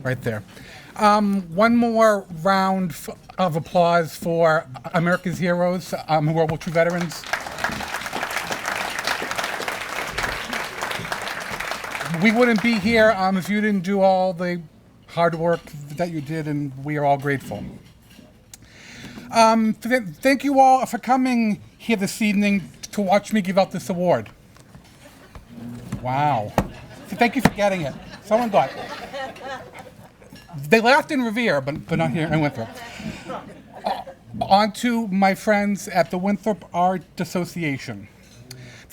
Right there. One more round of applause for America's heroes, World War II veterans. We wouldn't be here if you didn't do all the hard work that you did, and we are all grateful. Thank you all for coming here this evening to watch me give out this award. Wow. So thank you for getting it. Someone got it. They laughed in Revere, but not here in Winthrop. On to my friends at the Winthrop Art Association.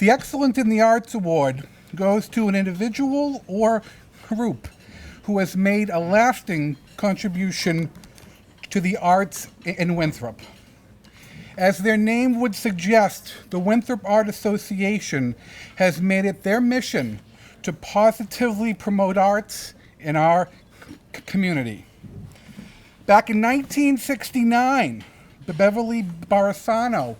The Excellence in the Arts Award goes to an individual or group who has made a lasting contribution to the arts in Winthrop. As their name would suggest, the Winthrop Art Association has made it their mission to positively promote arts in our community. Back in 1969, the Beverly Barisano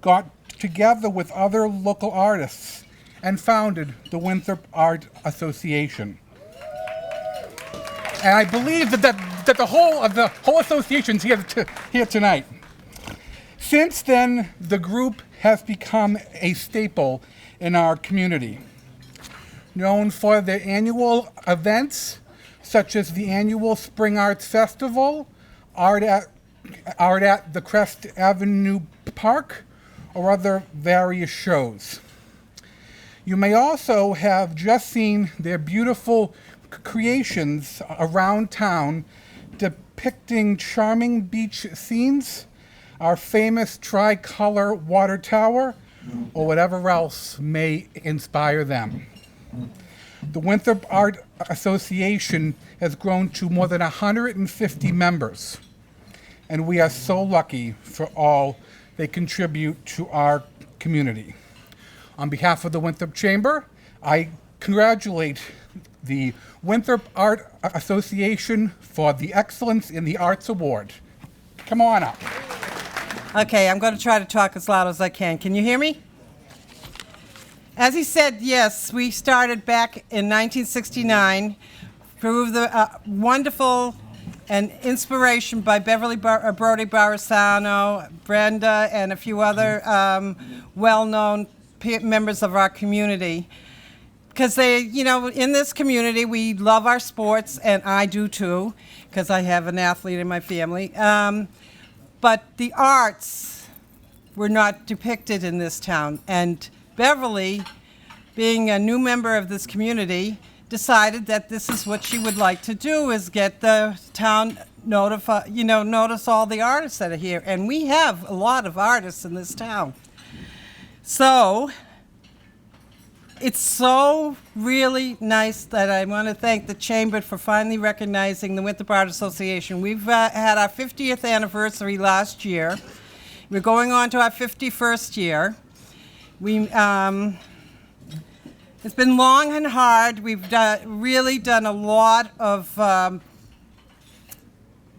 got together with other local artists and founded the Winthrop Art Association. And I believe that the whole association's here tonight. Since then, the group has become a staple in our community, known for their annual events such as the annual Spring Arts Festival, Art at the Crest Avenue Park, or other various shows. You may also have just seen their beautiful creations around town depicting charming beach scenes, our famous tricolor water tower, or whatever else may inspire them. The Winthrop Art Association has grown to more than 150 members, and we are so lucky for all they contribute to our community. On behalf of the Winthrop Chamber, I congratulate the Winthrop Art Association for the Excellence in the Arts Award. Come on up. Okay, I'm going to try to talk as loud as I can. Can you hear me? As he said, yes, we started back in 1969 through the wonderful and inspiration by Beverly Brody Barisano, Brenda, and a few other well-known members of our community. Because they, in this community, we love our sports, and I do too, because I have an athlete in my family. But the arts were not depicted in this town. And Beverly, being a new member of this community, decided that this is what she would like to do, is get the town notice all the artists that are here. And we have a lot of artists in this town. So it's so really nice that I want to thank the Chamber for finally recognizing the Winthrop Art Association. We've had our 50th anniversary last year. We're going on to our 51st year. It's been long and hard. We've really done a lot of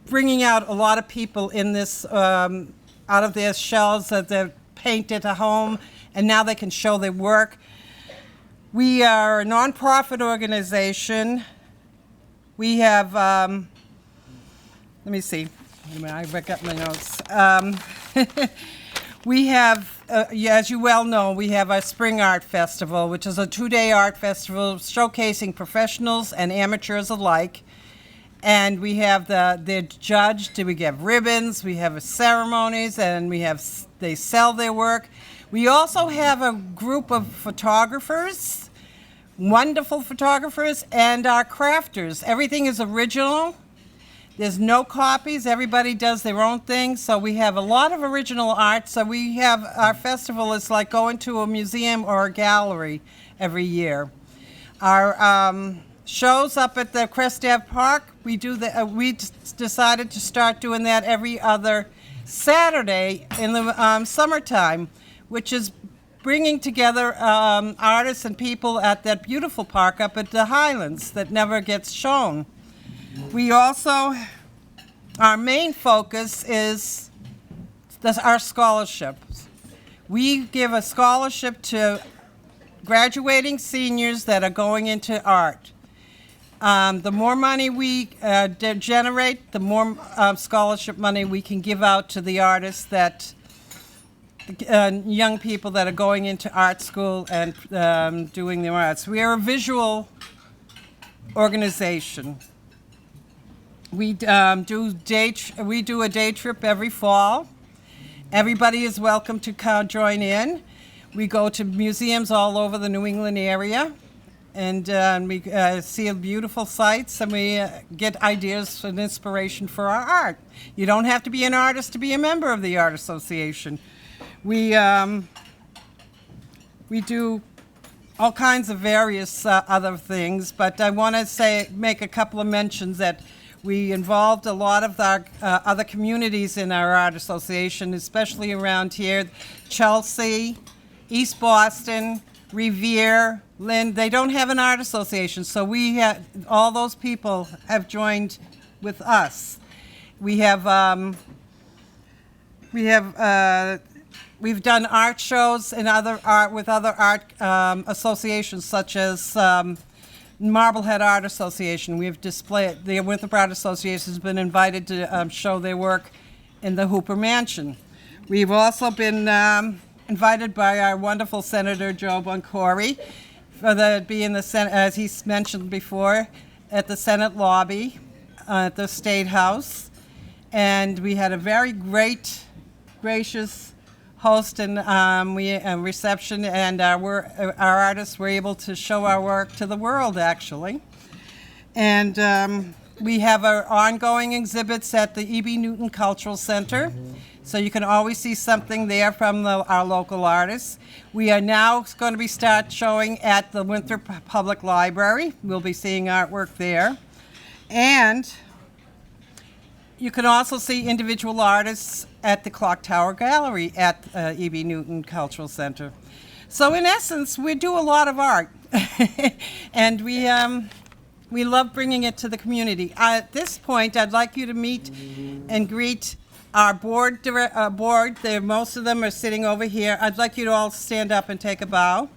bringing out a lot of people in this, out of their shells that they've painted a home, and now they can show their work. We are a nonprofit organization. We have, let me see, I got my notes. We have, as you well know, we have our Spring Art Festival, which is a 2-day art festival showcasing professionals and amateurs alike. And we have they're judged, we have ribbons, we have ceremonies, and they sell their work. We also have a group of photographers, wonderful photographers, and our crafters. Everything is original. There's no copies. Everybody does their own thing. So we have a lot of original art. So we have, our festival is like going to a museum or a gallery every year. Our shows up at the Crest Ave Park, we decided to start doing that every other Saturday in the summertime, which is bringing together artists and people at that beautiful park up at the Highlands that never gets shown. We also, our main focus is our scholarships. We give a scholarship to graduating seniors that are going into art. The more money we generate, the more scholarship money we can give out to the artists that, young people that are going into art school and doing their arts. We are a visual organization. We do a day trip every fall. Everybody is welcome to join in. We go to museums all over the New England area, and we see beautiful sights, and we get ideas and inspiration for our art. You don't have to be an artist to be a member of the Art Association. We We do all kinds of various other things, but I want to make a couple of mentions that we involved a lot of our other communities in our art association, especially around here, Chelsea, East Boston, Revere, Lynn. They don't have an art association, so all those people have joined with us. We've done art shows and with other art associations, such as Marblehead Art Association. We've displayed, the Winthrop Art Association has been invited to show their work in the Hooper Mansion. We've also been invited by our wonderful Senator Joe Boncory be in the Senate, as he's mentioned before, at the Senate lobby, at the State House. And we had a very gracious host and reception, and our artists were able to show our work to the world, actually. And we have our ongoing exhibits at the E.B. Newton Cultural Center, so you can always see something there from our local artists. We are now going to start showing at the Winthrop Public Library. We'll be seeing artwork there. And you can also see individual artists at the Clock Tower Gallery at E.B. Newton Cultural Center. So in essence, we do a lot of art, and we love bringing it to the community. At this point, I'd like you to meet and greet our board. Most of them are sitting over here. I'd like you to all stand up and take a bow.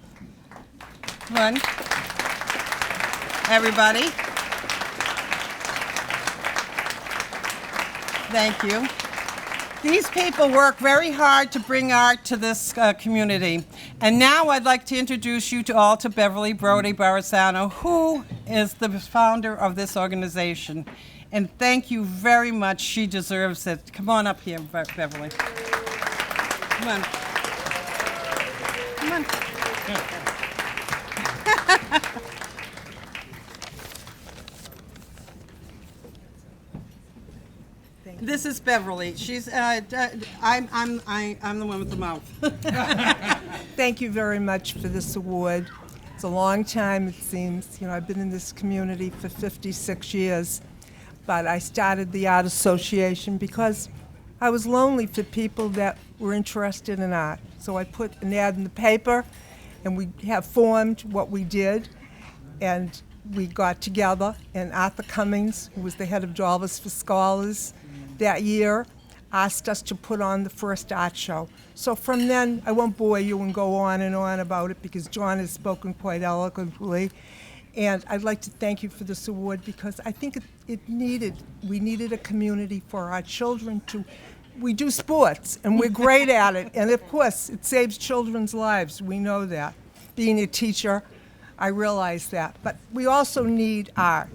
Come on. Everybody. Thank you. These people work very hard to bring art to this community. And now I'd like to introduce you all to Beverly Brody Barisano, who is the founder of this organization. And thank you very much. She deserves it. Come on up here, Beverly. Come on. Come on. This is Beverly. She's I'm the one with the mouth. Thank you very much for this award. It's a long time, it seems. You know, I've been in this community for 56 years, but I started the Art Association because I was lonely for people that were interested in art. So I put an ad in the paper, and we have formed what we did, and we got together, and Arthur Cummings, who was the head of Dollars for Scholars that year, asked us to put on the first art show. So from then, I won't bore you and go on and on about it because John has spoken quite eloquently. And I'd like to thank you for this award because I think we needed a community for our children we do sports and we're great at it. And of course, it saves children's lives. We know that. Being a teacher, I realize that. But we also need art,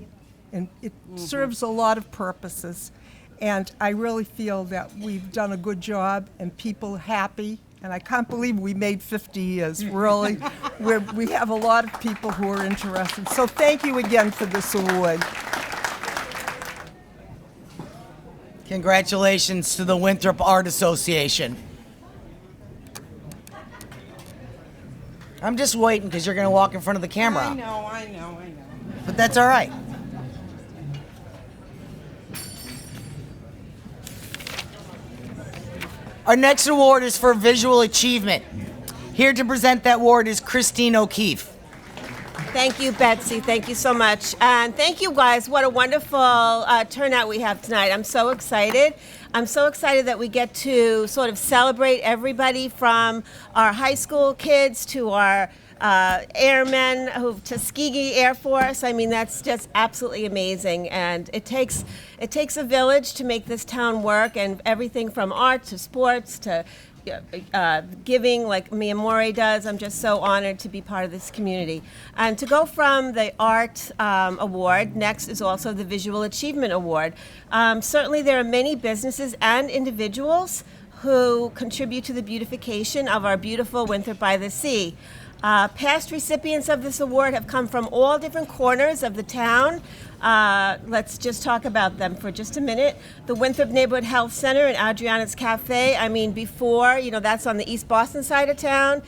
and it serves a lot of purposes. And I really feel that we've done a good job and people are happy. And I can't believe we made 50 years, really. We have a lot of people who are interested. So thank you again for this award. Congratulations to the Winthrop Art Association. I'm just waiting because you're going to walk in front of the camera. I know. But that's all right. Our next award is for visual achievement. Here to present that award is Christine O'Keefe. Thank you, Betsy. Thank you so much. And thank you, guys. What a wonderful turnout we have tonight. I'm so excited. I'm so excited that we get to sort of celebrate everybody from our high school kids to our airmen, Tuskegee Air Force. I mean, that's just absolutely amazing. And it takes a village to make this town work, and everything from art to sports to giving like Mia Morey does. I'm just so honored to be part of this community. And to go from the Art Award, next is also the Visual Achievement Award. Certainly there are many businesses and individuals who contribute to the beautification of our beautiful Winthrop by the Sea. Past recipients of this award have come from all different corners of the town. Let's just talk about them for just a minute. The Winthrop Neighborhood Health Center and Adriana's Cafe. I mean, before, that's on the East Boston side of town.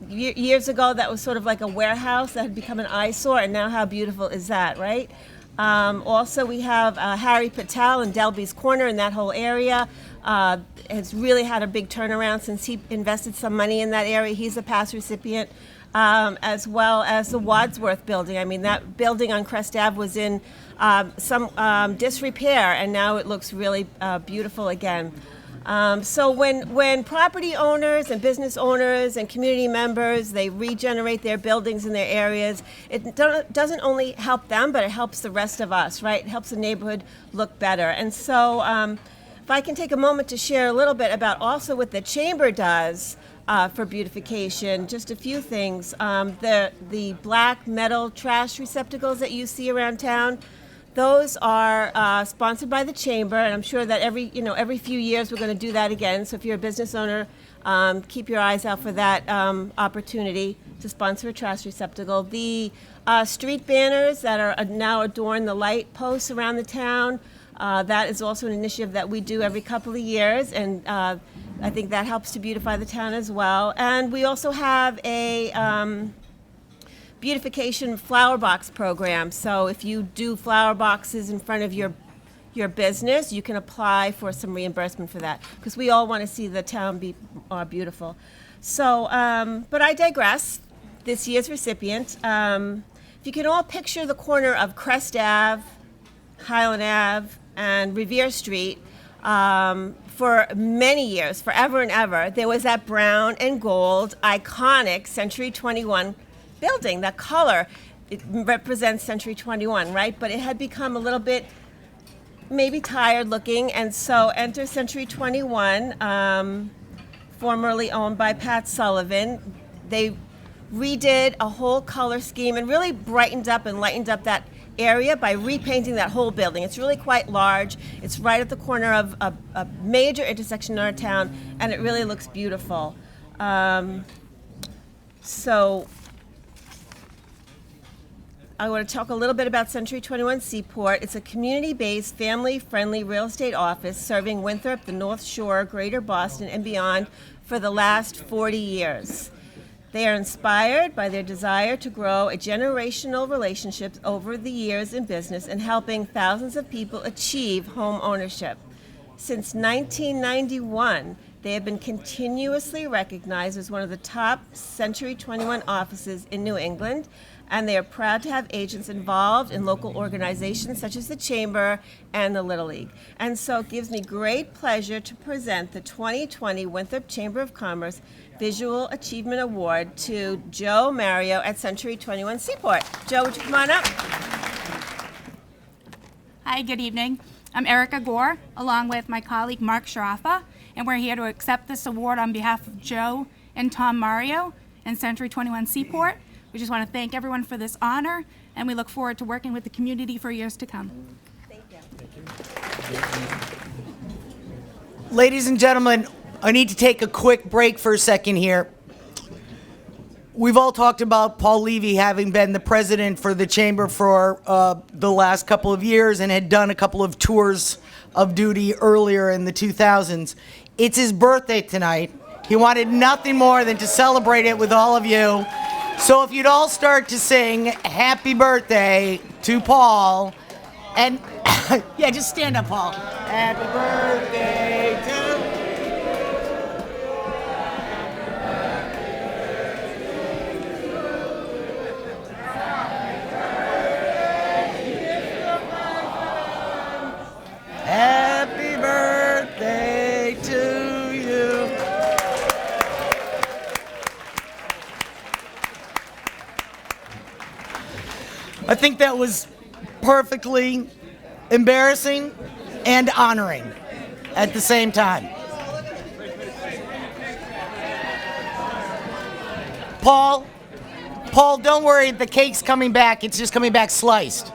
Years ago, that was sort of like a warehouse that had become an eyesore, and now how beautiful is that, right? Also, we have Harry Patel in Delby's Corner, and that whole area has really had a big turnaround since he invested some money in that area. He's a past recipient, as well as the Wadsworth building. I mean, that building on Crest Ave was in some disrepair, and now it looks really beautiful again. So when property owners and business owners and community members, they regenerate their buildings in their areas, it doesn't only help them, but it helps the rest of us, right? It helps the neighborhood look better. And so if I can take a moment to share a little bit about also what the Chamber does for beautification, just a few things. The black metal trash receptacles that you see around town, those are sponsored by the Chamber, and I'm sure that every few years we're going to do that again. So if you're a business owner, keep your eyes out for that opportunity to sponsor a trash receptacle. The street banners that are now adorn the light posts around the town, that is also an initiative that we do every couple of years, and I think that helps to beautify the town as well. And we also have a beautification flower box program. So if you do flower boxes in front of your business, you can apply for some reimbursement for that, because we all want to see the town be beautiful. So, but I digress. This year's recipient, if you can all picture the corner of Crest Ave, Highland Ave, and Revere Street, for many years, forever and ever, there was that brown and gold iconic Century 21 building. That color, it represents Century 21, right? But it had become a little bit maybe tired looking, and so enter Century 21, formerly owned by Pat Sullivan. They redid a whole color scheme and really brightened up and lightened up that area by repainting that whole building. It's really quite large. It's right at the corner of a major intersection in our town, and it really looks beautiful. So I want to talk a little bit about Century 21 Seaport. It's a community-based, family-friendly real estate office serving Winthrop, the North Shore, Greater Boston, and beyond for the last 40 years. They are inspired by their desire to grow a generational relationships over the years in business and helping thousands of people achieve home ownership. Since 1991, they have been continuously recognized as one of the top Century 21 offices in New England, and they are proud to have agents involved in local organizations such as the Chamber and the Little League. And so it gives me great pleasure to present the 2020 Winthrop Chamber of Commerce Visual Achievement Award to Joe Mario at Century 21 Seaport. Joe, would you come on up? Hi, good evening. I'm Erica Gore, along with my colleague Mark Sharafa, and we're here to accept this award on behalf of Joe and Tom Mario and Century 21 Seaport. We just want to thank everyone for this honor, and we look forward to working with the community for years to come. Thank you. Ladies and gentlemen, I need to take a quick break for a second here. We've all talked about Paul Levy having been the president for the Chamber for the last couple of years and had done a couple of tours of duty earlier in the 2000s. It's his birthday tonight. He wanted nothing more than to celebrate it with all of you. So if you'd all start to sing happy birthday to Paul, and yeah, just stand up, Paul. Happy birthday to Happy birthday to you. I think that was perfectly embarrassing and honoring at the same time. Paul, don't worry, the cake's coming back. It's just coming back sliced.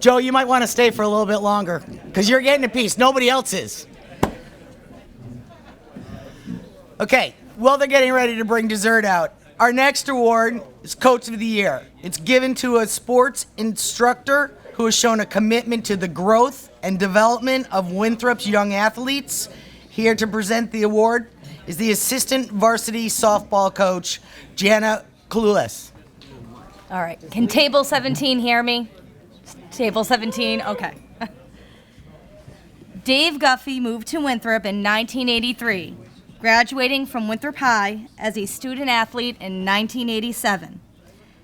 Joe, you might want to stay for a little bit longer, because you're getting a piece. Nobody else is. Okay, well, they're getting ready to bring dessert out. Our next award is Coach of the Year. It's given to a sports instructor who has shown a commitment to the growth and development of Winthrop's young athletes. Here to present the award is the assistant varsity softball coach, Jana Clueless. All right. Can table 17 hear me? Table 17? Okay. Dave Guffey moved to Winthrop in 1983, graduating from Winthrop High as a student athlete in 1987.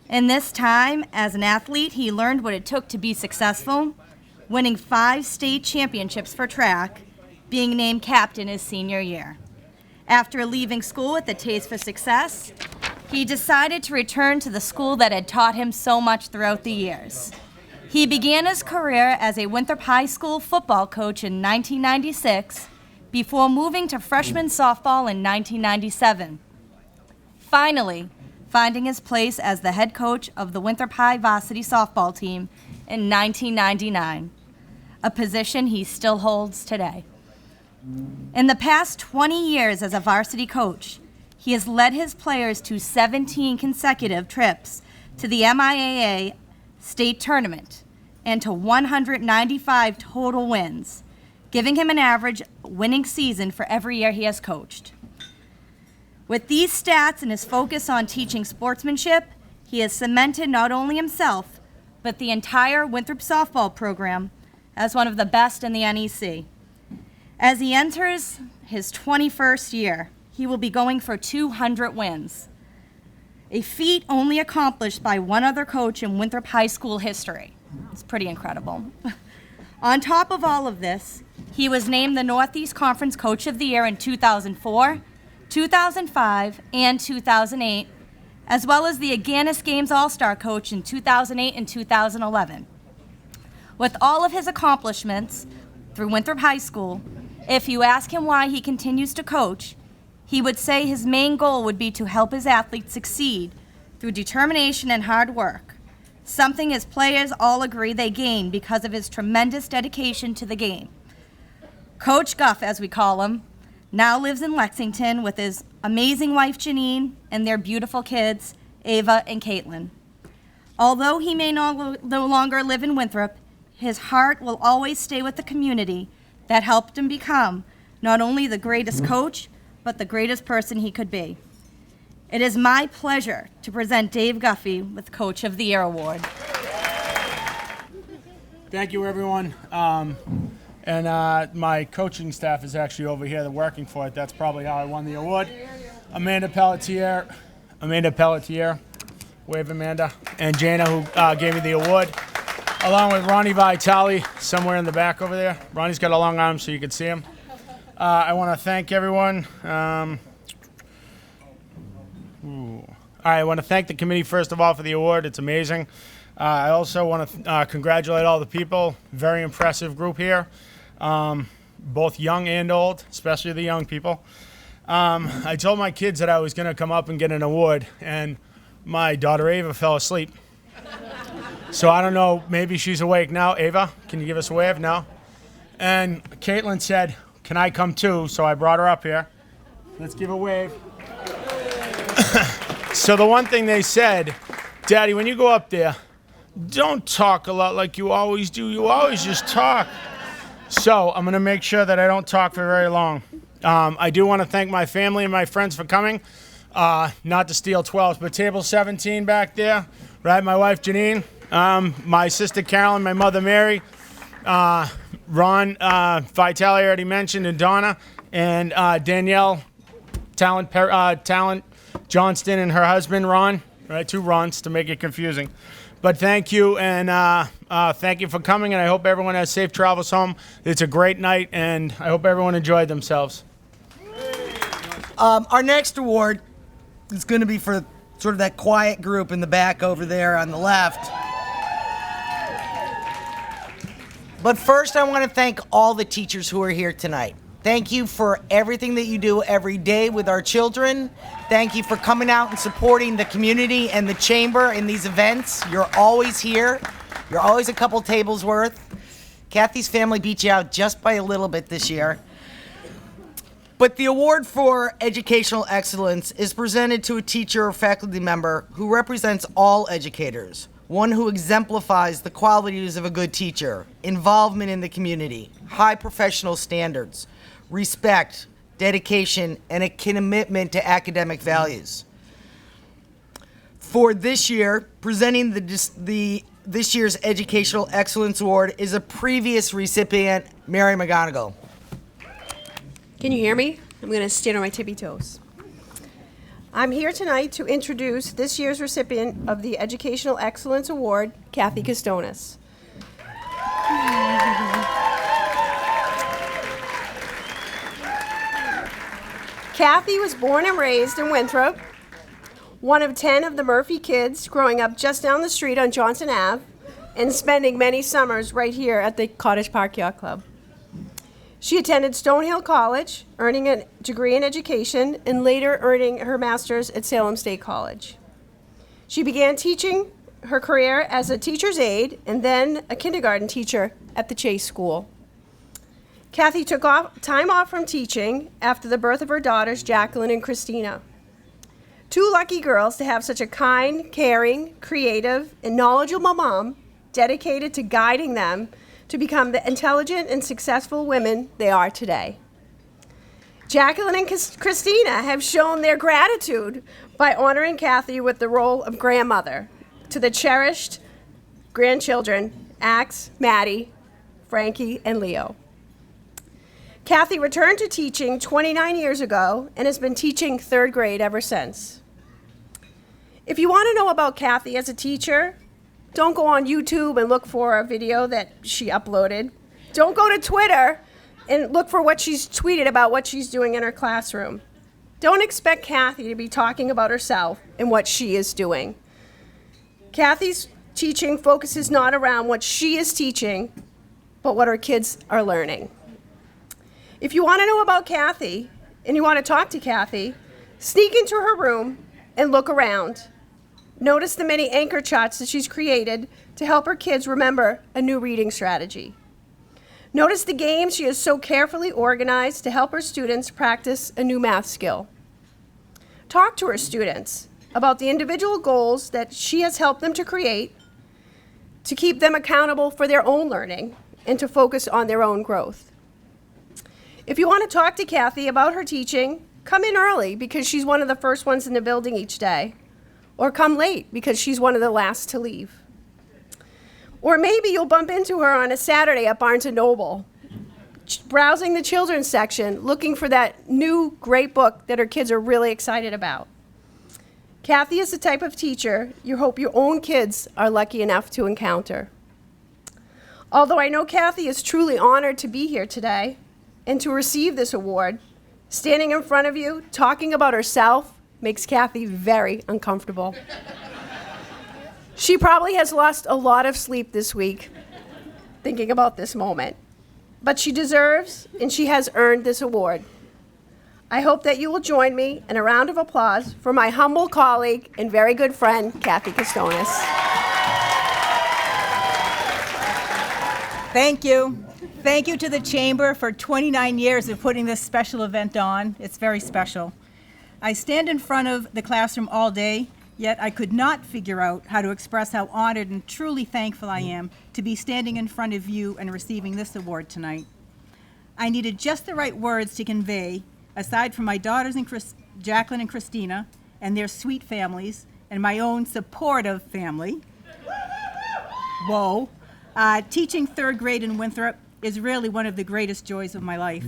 In this time, as an athlete, he learned what it took to be successful, winning 5 state championships for track, being named captain his senior year. After leaving school with a taste for success, he decided to return to the school that had taught him so much throughout the years. He began his career as a Winthrop High School football coach in 1996 before moving to freshman softball in 1997. Finally, finding his place as the head coach of the Winthrop High varsity softball team in 1999, a position he still holds today. In the past 20 years as a varsity coach, he has led his players to 17 consecutive trips to the MIAA state tournament and to 195 total wins, giving him an average winning season for every year he has coached. With these stats and his focus on teaching sportsmanship, he has cemented not only himself, but the entire Winthrop softball program as one of the best in the NEC. As he enters his 21st year, he will be going for 200 wins, a feat only accomplished by one other coach in Winthrop High School history. It's pretty incredible. On top of all of this, he was named the Northeast Conference Coach of the Year in 2004, 2005, and 2008, as well as the Agganis Games All-Star Coach in 2008 and 2011. With all of his accomplishments through Winthrop High School, if you ask him why he continues to coach, he would say his main goal would be to help his athletes succeed through determination and hard work, something his players all agree they gain because of his tremendous dedication to the game. Coach Guff, as we call him, now lives in Lexington with his amazing wife Janine and their beautiful kids, Ava and Caitlin. Although he may no longer live in Winthrop, his heart will always stay with the community that helped him become not only the greatest coach, but the greatest person he could be. It is my pleasure to present Dave Guffey with Coach of the Year Award. Thank you, everyone. My coaching staff is actually over here. They're working for it. That's probably how I won the award. Amanda Pelletier, wave Amanda, and Jana, who gave me the award, along with Ronnie Vitale, somewhere in the back over there. Ronnie's got a long arm, so you can see him. I want to thank everyone. I want to thank the committee, first of all, for the award. It's amazing. I also want to congratulate all the people. Very impressive group here, both young and old, especially the young people. I told my kids that I was going to come up and get an award, and my daughter Ava fell asleep. So I don't know, maybe she's awake now. Ava, can you give us a wave? No? And Caitlin said, can I come too? So I brought her up here. Let's give a wave. So the one thing they said, Daddy, when you go up there, don't talk a lot like you always do. You always just talk. So I'm going to make sure that I don't talk for very long. I do want to thank my family and my friends for coming. Not to steal 12s, but table 17 back there, right? My wife, Janine, my sister, Carolyn, my mother, Mary, Ron, Vitale, I already mentioned, and Donna, and Danielle, Talent Johnston, and her husband, Ron, right? 2 Rons to make it confusing. But thank you, and thank you for coming, and I hope everyone has safe travels home. It's a great night, and I hope everyone enjoyed themselves. Our next award is going to be for sort of that quiet group in the back over there on the left. But first, I want to thank all the teachers who are here tonight. Thank you for everything that you do every day with our children. Thank you for coming out and supporting the community and the chamber in these events. You're always here. You're always a couple tables worth. Kathy's family beat you out just by a little bit this year. But the award for educational excellence is presented to a teacher or faculty member who represents all educators, one who exemplifies the qualities of a good teacher, involvement in the community, high professional standards, respect, dedication, and a commitment to academic values. For this year, presenting this year's Educational Excellence Award is a previous recipient, Mary McGonigal. Can you hear me? I'm going to stand on my tippy toes. I'm here tonight to introduce this year's recipient of the Educational Excellence Award, Kathy Costonis. Kathy was born and raised in Winthrop, one of 10 of the Murphy kids growing up just down the street on Johnson Ave and spending many summers right here at the Cottage Park Yacht Club. She attended Stonehill College, earning a degree in education and later earning her master's at Salem State College. She began teaching her career as a teacher's aide and then a kindergarten teacher at the Chase School. Kathy took time off from teaching after the birth of her daughters, Jacqueline and Christina. Two lucky girls to have such a kind, caring, creative, and knowledgeable mom dedicated to guiding them to become the intelligent and successful women they are today. Jacqueline and Christina have shown their gratitude by honoring Kathy with the role of grandmother to the cherished grandchildren, Axe, Maddie, Frankie, and Leo. Kathy returned to teaching 29 years ago and has been teaching third grade ever since. If you want to know about Kathy as a teacher, don't go on YouTube and look for a video that she uploaded. Don't go to Twitter and look for what she's tweeted about what she's doing in her classroom. Don't expect Kathy to be talking about herself and what she is doing. Kathy's teaching focuses not around what she is teaching, but what her kids are learning. If you want to know about Kathy and you want to talk to Kathy, sneak into her room and look around. Notice the many anchor charts that she's created to help her kids remember a new reading strategy. Notice the games she has so carefully organized to help her students practice a new math skill. Talk to her students about the individual goals that she has helped them to create to keep them accountable for their own learning and to focus on their own growth. If you want to talk to Kathy about her teaching, come in early because she's one of the first ones in the building each day. Or come late because she's one of the last to leave. Or maybe you'll bump into her on a Saturday at Barnes & Noble, browsing the children's section, looking for that new great book that her kids are really excited about. Kathy is the type of teacher you hope your own kids are lucky enough to encounter. Although I know Kathy is truly honored to be here today and to receive this award, standing in front of you, talking about herself, makes Kathy very uncomfortable. She probably has lost a lot of sleep this week thinking about this moment, but she deserves and she has earned this award. I hope that you will join me in a round of applause for my humble colleague and very good friend, Kathy Costonis. Thank you. Thank you to the Chamber for 29 years of putting this special event on. It's very special. I stand in front of the classroom all day, yet I could not figure out how to express how honored and truly thankful I am to be standing in front of you and receiving this award tonight. I needed just the right words to convey, aside from my daughters and Jacqueline and Christina and their sweet families and my own supportive family. Whoa. Teaching third grade in Winthrop is really one of the greatest joys of my life.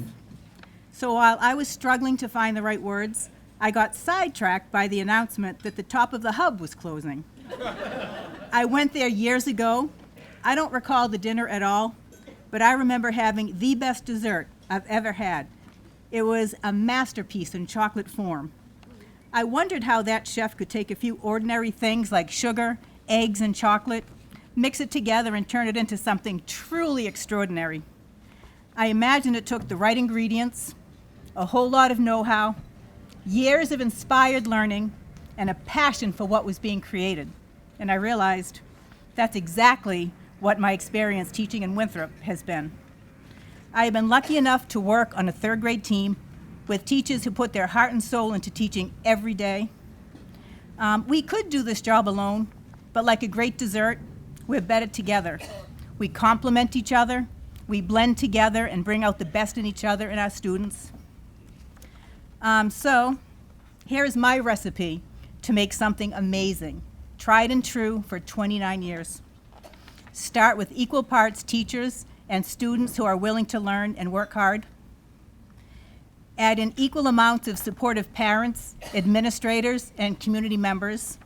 So while I was struggling to find the right words, I got sidetracked by the announcement that the top of the hub was closing. I went there years ago. I don't recall the dinner at all, but I remember having the best dessert I've ever had. It was a masterpiece in chocolate form. I wondered how that chef could take a few ordinary things like sugar, eggs, and chocolate, mix it together and turn it into something truly extraordinary. I imagined it took the right ingredients, a whole lot of know-how, years of inspired learning, and a passion for what was being created. And I realized that's exactly what my experience teaching in Winthrop has been. I have been lucky enough to work on a third grade team with teachers who put their heart and soul into teaching every day. We could do this job alone, but like a great dessert, we're better together. We complement each other, we blend together and bring out the best in each other and our students. So here is my recipe to make something amazing, tried and true for 29 years. Start with equal parts teachers and students who are willing to learn and work hard. Add in equal amounts of supportive parents, administrators, and community members.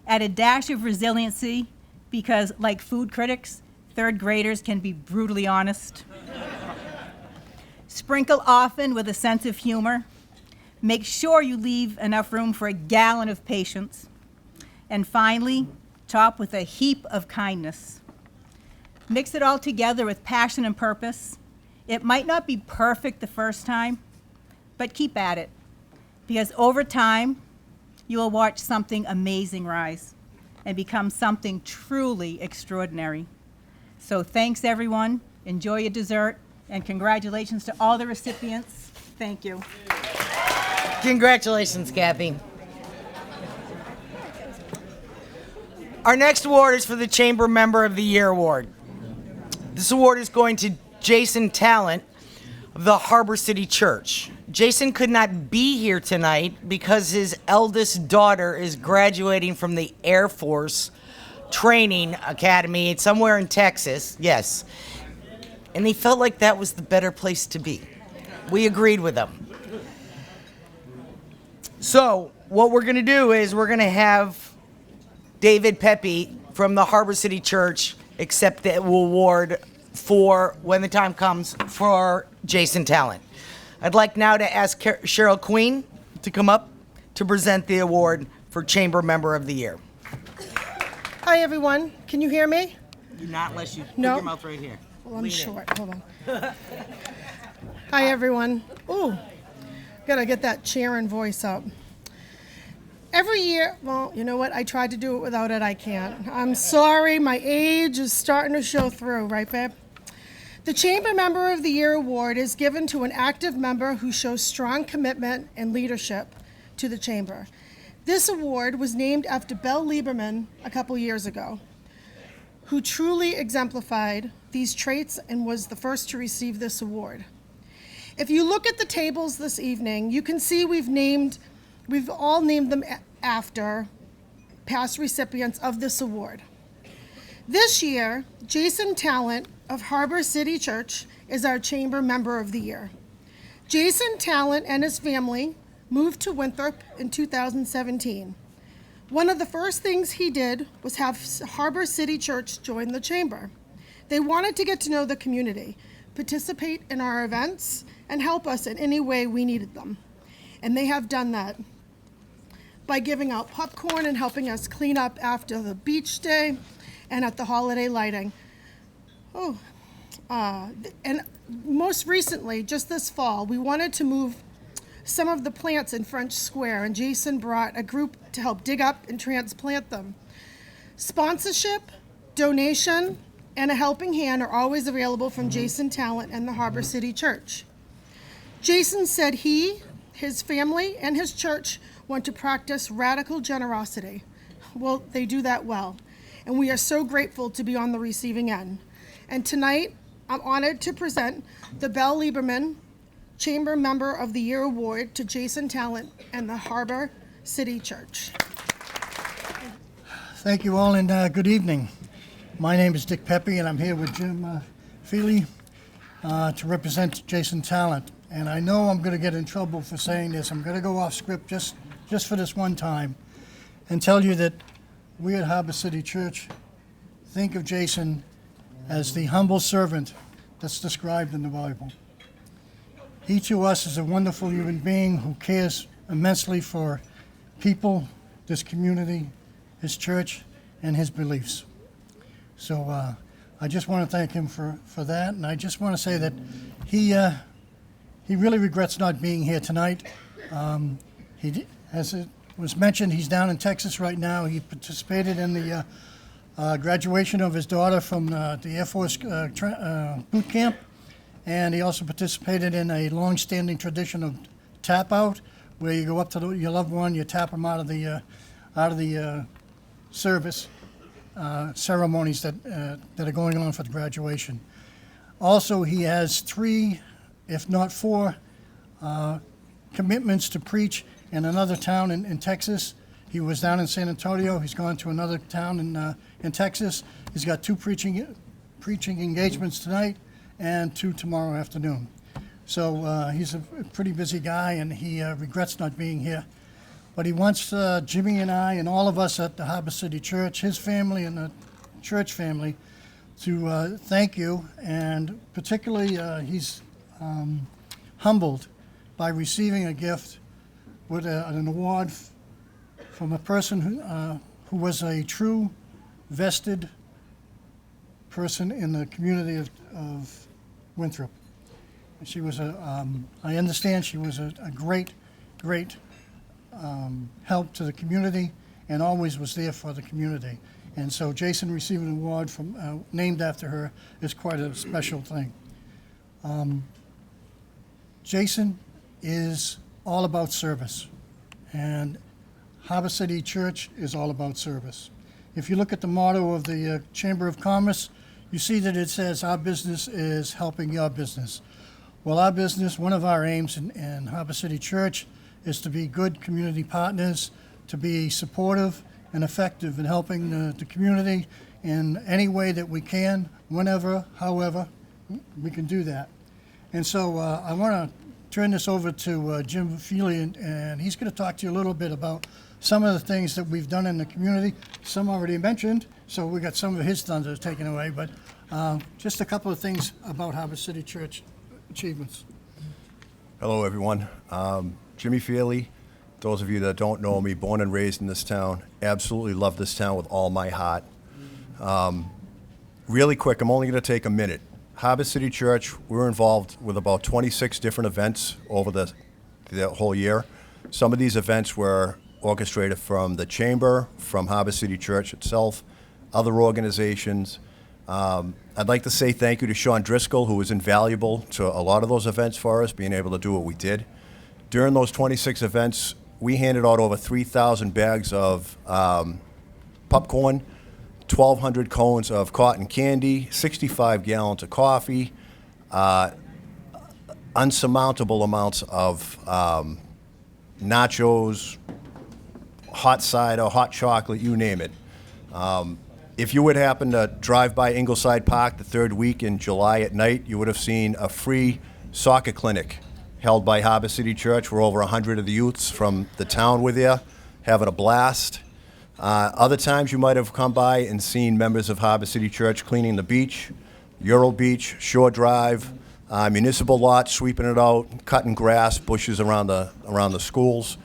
Add a dash of resiliency because, like food critics, third graders can be brutally honest. Sprinkle often with a sense of humor. Make sure you leave enough room for a gallon of patience. And finally, top with a heap of kindness. Mix it all together with passion and purpose. It might not be perfect the first time, but keep at it, because over time, you will watch something amazing rise and become something truly extraordinary. So thanks, everyone. Enjoy your dessert, and congratulations to all the recipients. Thank you. Congratulations, Kathy. Our next award is for the Chamber Member of the Year Award. This award is going to Jason Talent of the Harbor City Church. Jason could not be here tonight because his eldest daughter is graduating from the Air Force Training Academy. It's somewhere in Texas, yes. And he felt like that was the better place to be. We agreed with him. So what we're going to do is we're going to have David Pepe from the Harbor City Church accept the award for, when the time comes, for Jason Talent. I'd like now to ask Cheryl Queen to come up to present the award for Chamber Member of the Year. Hi, everyone. Can you hear me? Not unless you put No. your mouth right here. Well, I'm Lean in. short. Hold on. Hi, everyone. Ooh, gotta get that cheering voice up. Every year, well, you know what? I tried to do it without it. I can't. I'm sorry. My age is starting to show through, right, babe? The Chamber Member of the Year Award is given to an active member who shows strong commitment and leadership to the Chamber. This award was named after Belle Lieberman a couple years ago, who truly exemplified these traits and was the first to receive this award. If you look at the tables this evening, you can see we've all named them after past recipients of this award. This year, Jason Talent of Harbor City Church is our Chamber Member of the Year. Jason Talent and his family moved to Winthrop in 2017. One of the first things he did was have Harbor City Church join the Chamber. They wanted to get to know the community, participate in our events, and help us in any way we needed them. And they have done that by giving out popcorn and helping us clean up after the beach day and at the holiday lighting. And most recently, just this fall, we wanted to move some of the plants in French Square, and Jason brought a group to help dig up and transplant them. Sponsorship, donation, and a helping hand are always available from Jason Talent and the Harbor City Church. Jason said he, his family, and his church want to practice radical generosity. Well, they do that well, and we are so grateful to be on the receiving end. And tonight, I'm honored to present the Belle Lieberman Chamber Member of the Year Award to Jason Talent and the Harbor City Church. Thank you all, and good evening. My name is Dick Pepe, and I'm here with Jim Feely to represent Jason Talent. And I know I'm going to get in trouble for saying this. I'm going to go off script just for this one time and tell you that we at Harbor City Church think of Jason as the humble servant that's described in the Bible. He to us is a wonderful human being who cares immensely for people, this community, his church, and his beliefs. So I just want to thank him for that, and I just want to say that he really regrets not being here tonight. As it was mentioned, he's down in Texas right now. He participated in the graduation of his daughter from the Air Force boot camp, and he also participated in a long-standing tradition of tap out, where you go up to your loved one, you tap them out of the service ceremonies that are going on for the graduation. Also, he has 3, if not 4, commitments to preach in another town in Texas. He was down in San Antonio. He's gone to another town in Texas. He's got 2 preaching engagements tonight and 2 tomorrow afternoon. So he's a pretty busy guy, and he regrets not being here. But he wants Jimmy and I and all of us at the Harbor City Church, his family and the church family, to thank you. And particularly, he's humbled by receiving a gift with an award from a person who was a true vested person in the community of Winthrop. She was I understand she was a great help to the community and always was there for the community. And so Jason receiving an award from named after her is quite a special thing. Jason is all about service, and Harbor City Church is all about service. If you look at the motto of the Chamber of Commerce, you see that it says, "Our business is helping your business." Well, our business, one of our aims in Harbor City Church is to be good community partners, to be supportive and effective in helping the community in any way that we can, whenever, however, we can do that. And so I want to turn this over to Jim Feely, and he's going to talk to you a little bit about some of the things that we've done in the community. Some already mentioned, so we got some of his thunder taken away, but just a couple of things about Harbor City Church achievements. Hello, everyone. Jimmy Feely. Those of you that don't know me, born and raised in this town, absolutely love this town with all my heart. Really quick, I'm only going to take a minute. Harbor City Church, we were involved with about 26 different events over the whole year. Some of these events were orchestrated from the Chamber, from Harbor City Church itself, other organizations. I'd like to say thank you to Sean Driscoll, who was invaluable to a lot of those events for us, being able to do what we did. During those 26 events, we handed out over 3,000 bags of popcorn, 1,200 cones of cotton candy, 65 gallons of coffee, unsurmountable amounts of nachos, hot cider, hot chocolate, you name it. If you would happen to drive by Ingleside Park the 3rd week in July at night, you would have seen a free soccer clinic held by Harbor City Church, where over 100 of the youths from the town were there, having a blast. Other times you might have come by and seen members of Harbor City Church cleaning the beach, Euro Beach, Shore Drive, municipal lots, sweeping it out, cutting grass, bushes around the schools.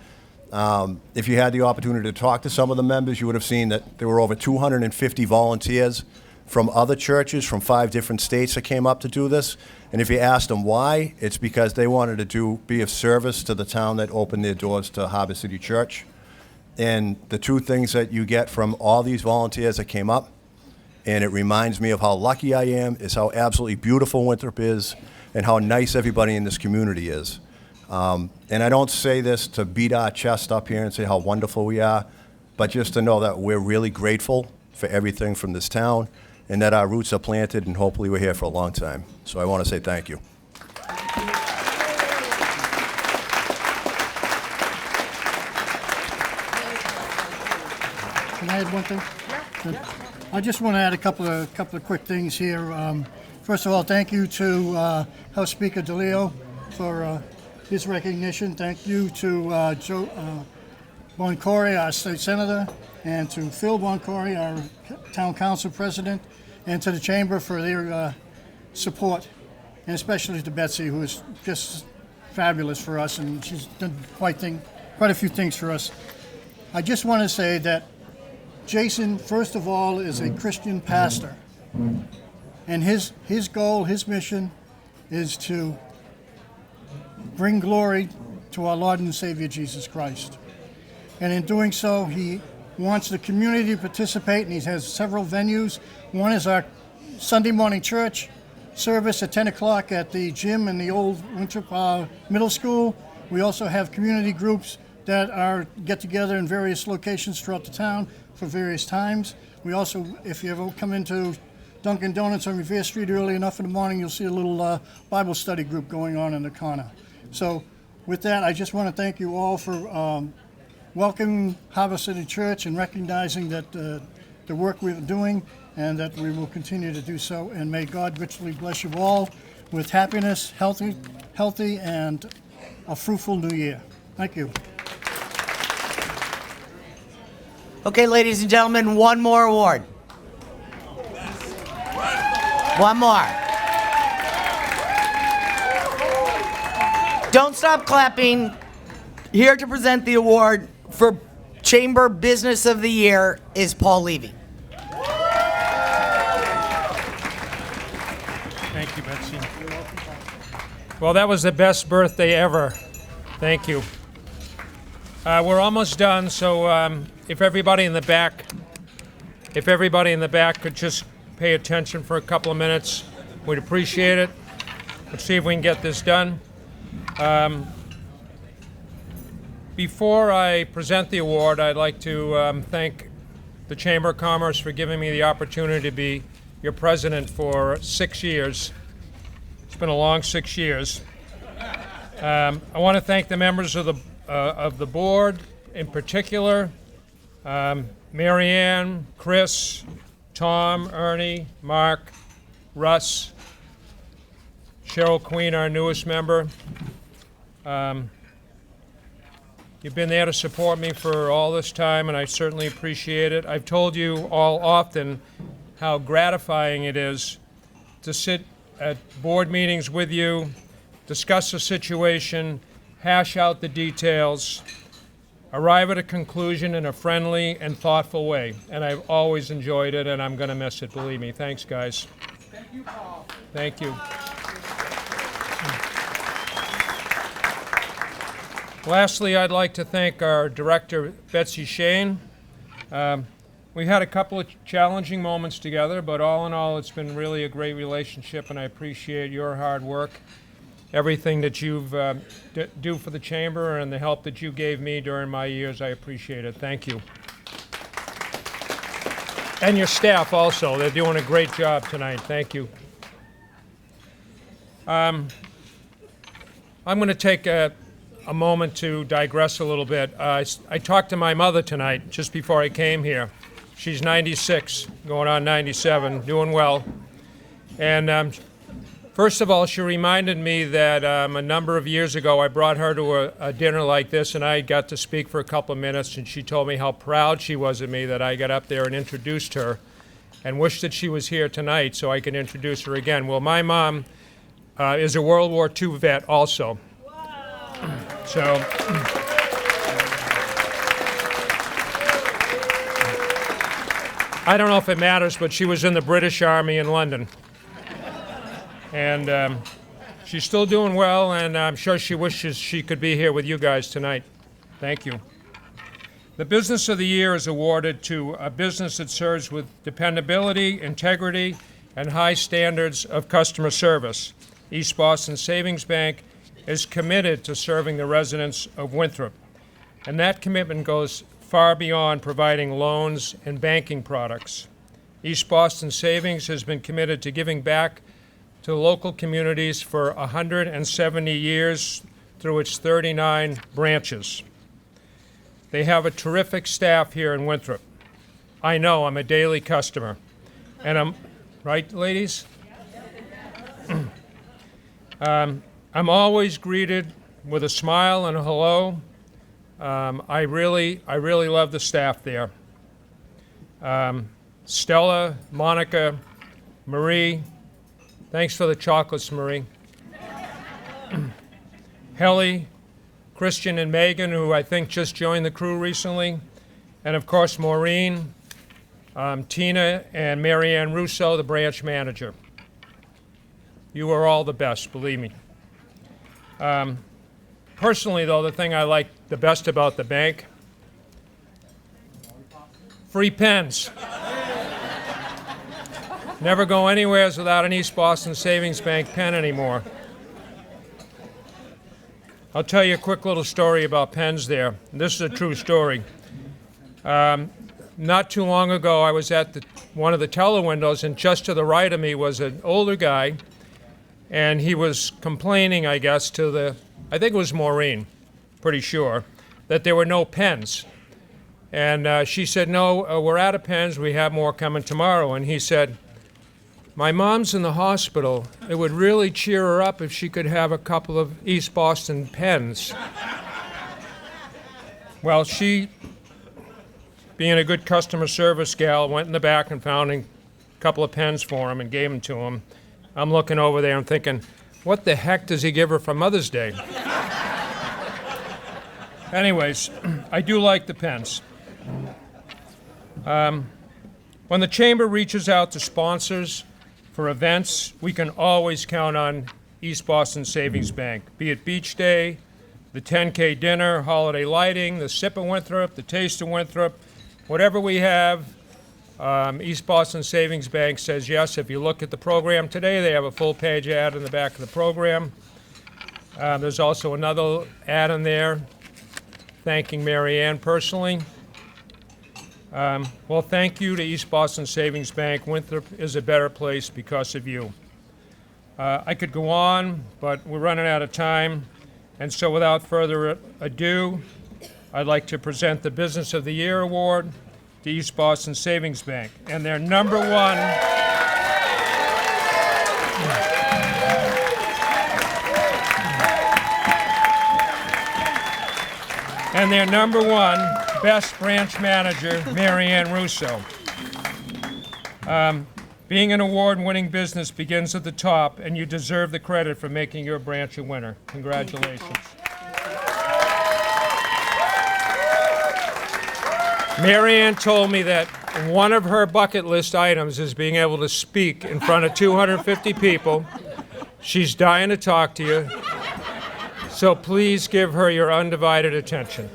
If you had the opportunity to talk to some of the members, you would have seen that there were over 250 volunteers from other churches from 5 different states that came up to do this. And if you asked them why, it's because they wanted to be of service to the town that opened their doors to Harbor City Church. And the 2 things that you get from all these volunteers that came up, and it reminds me of how lucky I am, is how absolutely beautiful Winthrop is and how nice everybody in this community is. And I don't say this to beat our chest up here and say how wonderful we are, but just to know that we're really grateful for everything from this town and that our roots are planted, and hopefully we're here for a long time. So I want to say thank you. Can I add one thing? Yeah. I just want to add a couple of quick things here. First of all, thank you to House Speaker DeLeo for his recognition. Thank you to Joe Boncore, our state senator, and to Phil Boncore, our town council president, and to the chamber for their support, and especially to Betsy, who is just fabulous for us, and she's done quite a few things for us. I just want to say that Jason, first of all, is a Christian pastor, and his goal, his mission, is to bring glory to our Lord and Savior Jesus Christ. And in doing so, he wants the community to participate, and he has several venues. One is our Sunday morning church service at 10 o'clock at the gym in the old Winthrop Middle School. We also have community groups that get together in various locations throughout the town for various times. We also, if you ever come into Dunkin' Donuts on Revere Street early enough in the morning, you'll see a little Bible study group going on in the corner. So With that, I just want to thank you all for welcoming Harvest City Church and recognizing that the work we're doing and that we will continue to do so. And may God richly bless you all with happiness, healthy, and a fruitful new year. Thank you. Okay, ladies and gentlemen, one more award. One more. Don't stop clapping. Here to present the award for Chamber Business of the Year is Paul Levy. Thank you, Betsy. Well, that was the best birthday ever. Thank you. We're almost done, so if everybody in the back could just pay attention for a couple of minutes, we'd appreciate it. Let's see if we can get this done. Before I present the award, I'd like to thank the Chamber of Commerce for giving me the opportunity to be your president for 6 years. It's been a long 6 years. I want to thank the members of the board, in particular, Marianne, Chris, Tom, Ernie, Mark, Russ, Cheryl Queen, our newest member. You've been there to support me for all this time, and I certainly appreciate it. I've told you all often how gratifying it is to sit at board meetings with you, discuss the situation, hash out the details, arrive at a conclusion in a friendly and thoughtful way. And I've always enjoyed it, and I'm going to miss it, believe me. Thanks, guys. Thank you, Paul. Thank you. Lastly, I'd like to thank our director, Betsy Shane. We had a couple of challenging moments together, but all in all, it's been really a great relationship, and I appreciate your hard work, everything that you've do for the Chamber, and the help that you gave me during my years. I appreciate it. Thank you. And your staff also. They're doing a great job tonight. Thank you. I'm going to take a moment to digress a little bit. I talked to my mother tonight, just before I came here. She's 96, going on 97, doing well. And first of all, she reminded me that a number of years ago, I brought her to a dinner like this, and I got to speak for a couple of minutes, and she told me how proud she was of me that I got up there and introduced her, and wished that she was here tonight so I could introduce her again. Well, my mom is a World War II vet also. So, I don't know if it matters, but she was in the British Army in London. And she's still doing well, and I'm sure she wishes she could be here with you guys tonight. Thank you. The Business of the Year is awarded to a business that serves with dependability, integrity, and high standards of customer service. East Boston Savings Bank is committed to serving the residents of Winthrop, and that commitment goes far beyond providing loans and banking products. East Boston Savings has been committed to giving back to local communities for 170 years through its 39 branches. They have a terrific staff here in Winthrop. I know, I'm a daily customer. And I'm, right, ladies? I'm always greeted with a smile and a hello. I really love the staff there. Stella, Monica, Marie, thanks for the chocolates, Marie. Helly, Christian, and Megan, who I think just joined the crew recently. And of course, Maureen, Tina, and Marianne Russo, the branch manager. You are all the best, believe me. Personally, though, the thing I like the best about the bank, free pens. Never go anywhere without an East Boston Savings Bank pen anymore. I'll tell you a quick little story about pens there. This is a true story. Not too long ago, I was at one of the teller windows, and just to the right of me was an older guy, and he was complaining, I guess, to the I think it was Maureen, pretty sure, that there were no pens. And she said, no, we're out of pens. We have more coming tomorrow. And he said, my mom's in the hospital. It would really cheer her up if she could have a couple of East Boston pens. Well, she, being a good customer service gal, went in the back and found a couple of pens for him and gave them to him. I'm looking over there and thinking, what the heck does he give her for Mother's Day? Anyways, I do like the pens. When the Chamber reaches out to sponsors for events, we can always count on East Boston Savings Bank, be it Beach Day, the 10K dinner, holiday lighting, the Sip of Winthrop, the Taste of Winthrop, whatever we have, East Boston Savings Bank says yes. If you look at the program today, they have a full-page ad in the back of the program. There's also another ad in there thanking Mary Ann personally. Well, thank you to East Boston Savings Bank. Winthrop is a better place because of you. I could go on, but we're running out of time. And so without further ado, I'd like to present the Business of the Year Award to East Boston Savings Bank. And their number one best branch manager, Mary Ann Russo. Being an award-winning business begins at the top, and you deserve the credit for making your branch a winner. Congratulations. Mary Ann told me that one of her bucket list items is being able to speak in front of 250 people. She's dying to talk to you, so please give her your undivided attention.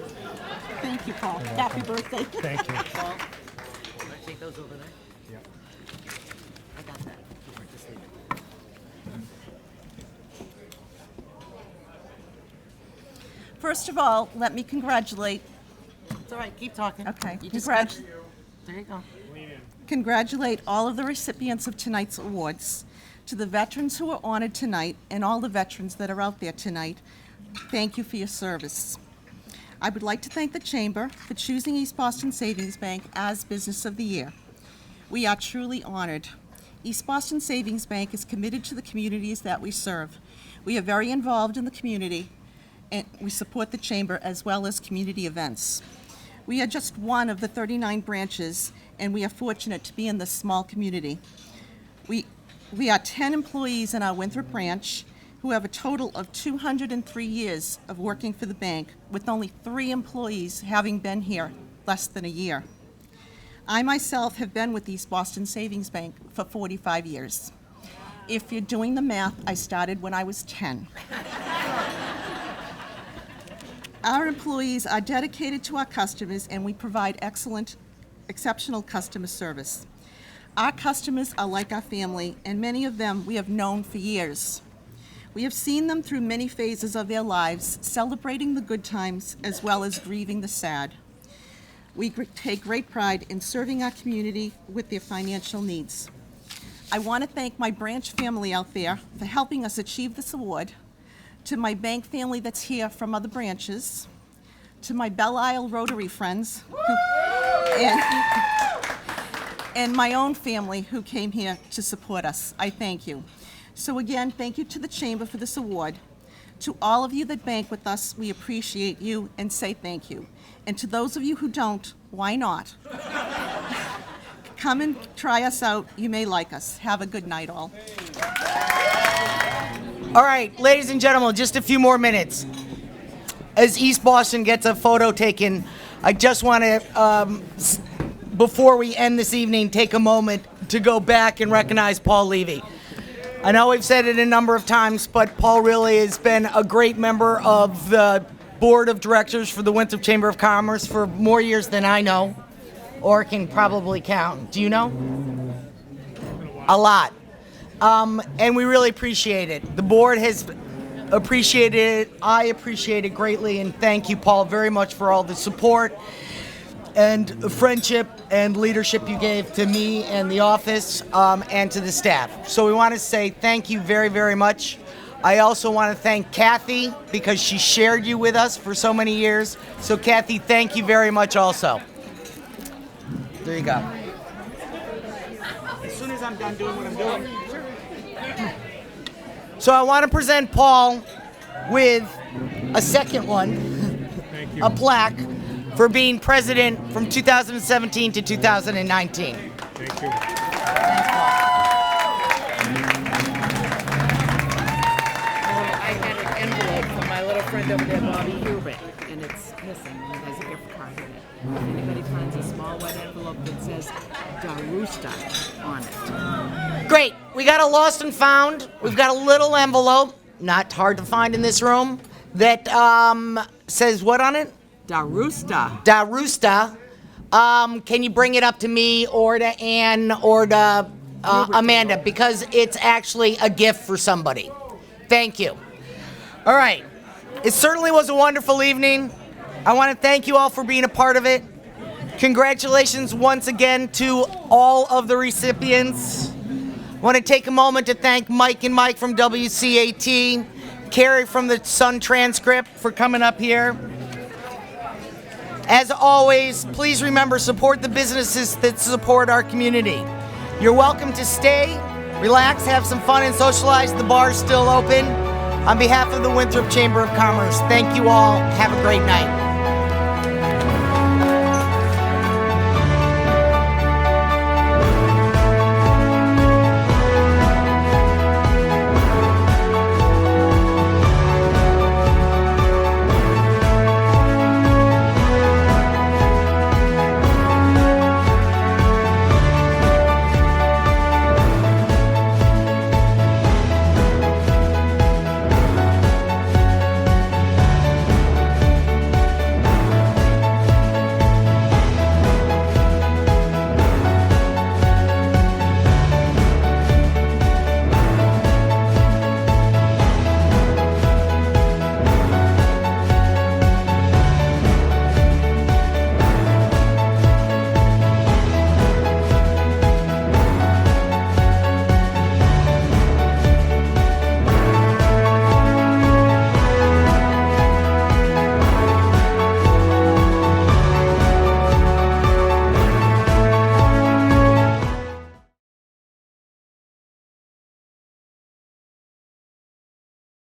Thank you, Paul. Happy birthday. Thank you. Paul. Take those over there. Yeah. I got that. Just leave it. First of all, let me congratulate. It's all right. Keep talking. Okay. You just there you go. Congratulate all of the recipients of tonight's awards. To the veterans who are honored tonight and all the veterans that are out there tonight, thank you for your service. I would like to thank the Chamber for choosing East Boston Savings Bank as Business of the Year. We are truly honored. East Boston Savings Bank is committed to the communities that we serve. We are very involved in the community, and we support the Chamber as well as community events. We are just one of the 39 branches, and we are fortunate to be in this small community. We are 10 employees in our Winthrop branch, who have a total of 203 years of working for the bank, with only 3 employees having been here less than a year. I myself have been with East Boston Savings Bank for 45 years. If you're doing the math, I started when I was 10. Our employees are dedicated to our customers, and we provide exceptional customer service. Our customers are like our family, and many of them we have known for years. We have seen them through many phases of their lives, celebrating the good times as well as grieving the sad. We take great pride in serving our community with their financial needs. I want to thank my branch family out there for helping us achieve this award, to my bank family that's here from other branches, to my Belle Isle Rotary friends, and my own family who came here to support us. I thank you. So again, thank you to the Chamber for this award. To all of you that bank with us, we appreciate you and say thank you. And to those of you who don't, why not? Come and try us out. You may like us. Have a good night, all. All right, ladies and gentlemen, just a few more minutes. As East Boston gets a photo taken, I just want to, before we end this evening, take a moment to go back and recognize Paul Levy. I know we've said it a number of times, but Paul really has been a great member of the board of directors for the Winthrop Chamber of Commerce for more years than I know, or can probably count. Do you know? A lot. And we really appreciate it. The board has appreciated it. I appreciate it greatly, and thank you, Paul, very much for all the support and friendship and leadership you gave to me and the office and to the staff. So we want to say thank you very, very much. I also want to thank Kathy because she shared you with us for so many years. So Kathy, thank you very much also. There you go. As soon as I'm done doing what I'm doing. So I want to present Paul with a second one, a plaque, for being president from 2017 to 2019. Thank you. I had an envelope from my little friend over there, Bobby Hubert, and it's missing. It has a gift card in it. If anybody finds a small white envelope that says Darusta on it. Great. We got a lost and found. We've got a little envelope, not hard to find in this room, that says what on it? Darusta. Darusta. Can you bring it up to me or to Ann or to Amanda? Because it's actually a gift for somebody. Thank you. All right. It certainly was a wonderful evening. I want to thank you all for being a part of it. Congratulations once again to all of the recipients. I want to take a moment to thank Mike and Mike from WCAT, Carrie from the Sun Transcript for coming up here. As always, please remember, support the businesses that support our community. You're welcome to stay, relax, have some fun, and socialize. The bar's still open. On behalf of the Winthrop Chamber of Commerce, thank you all. Have a great night.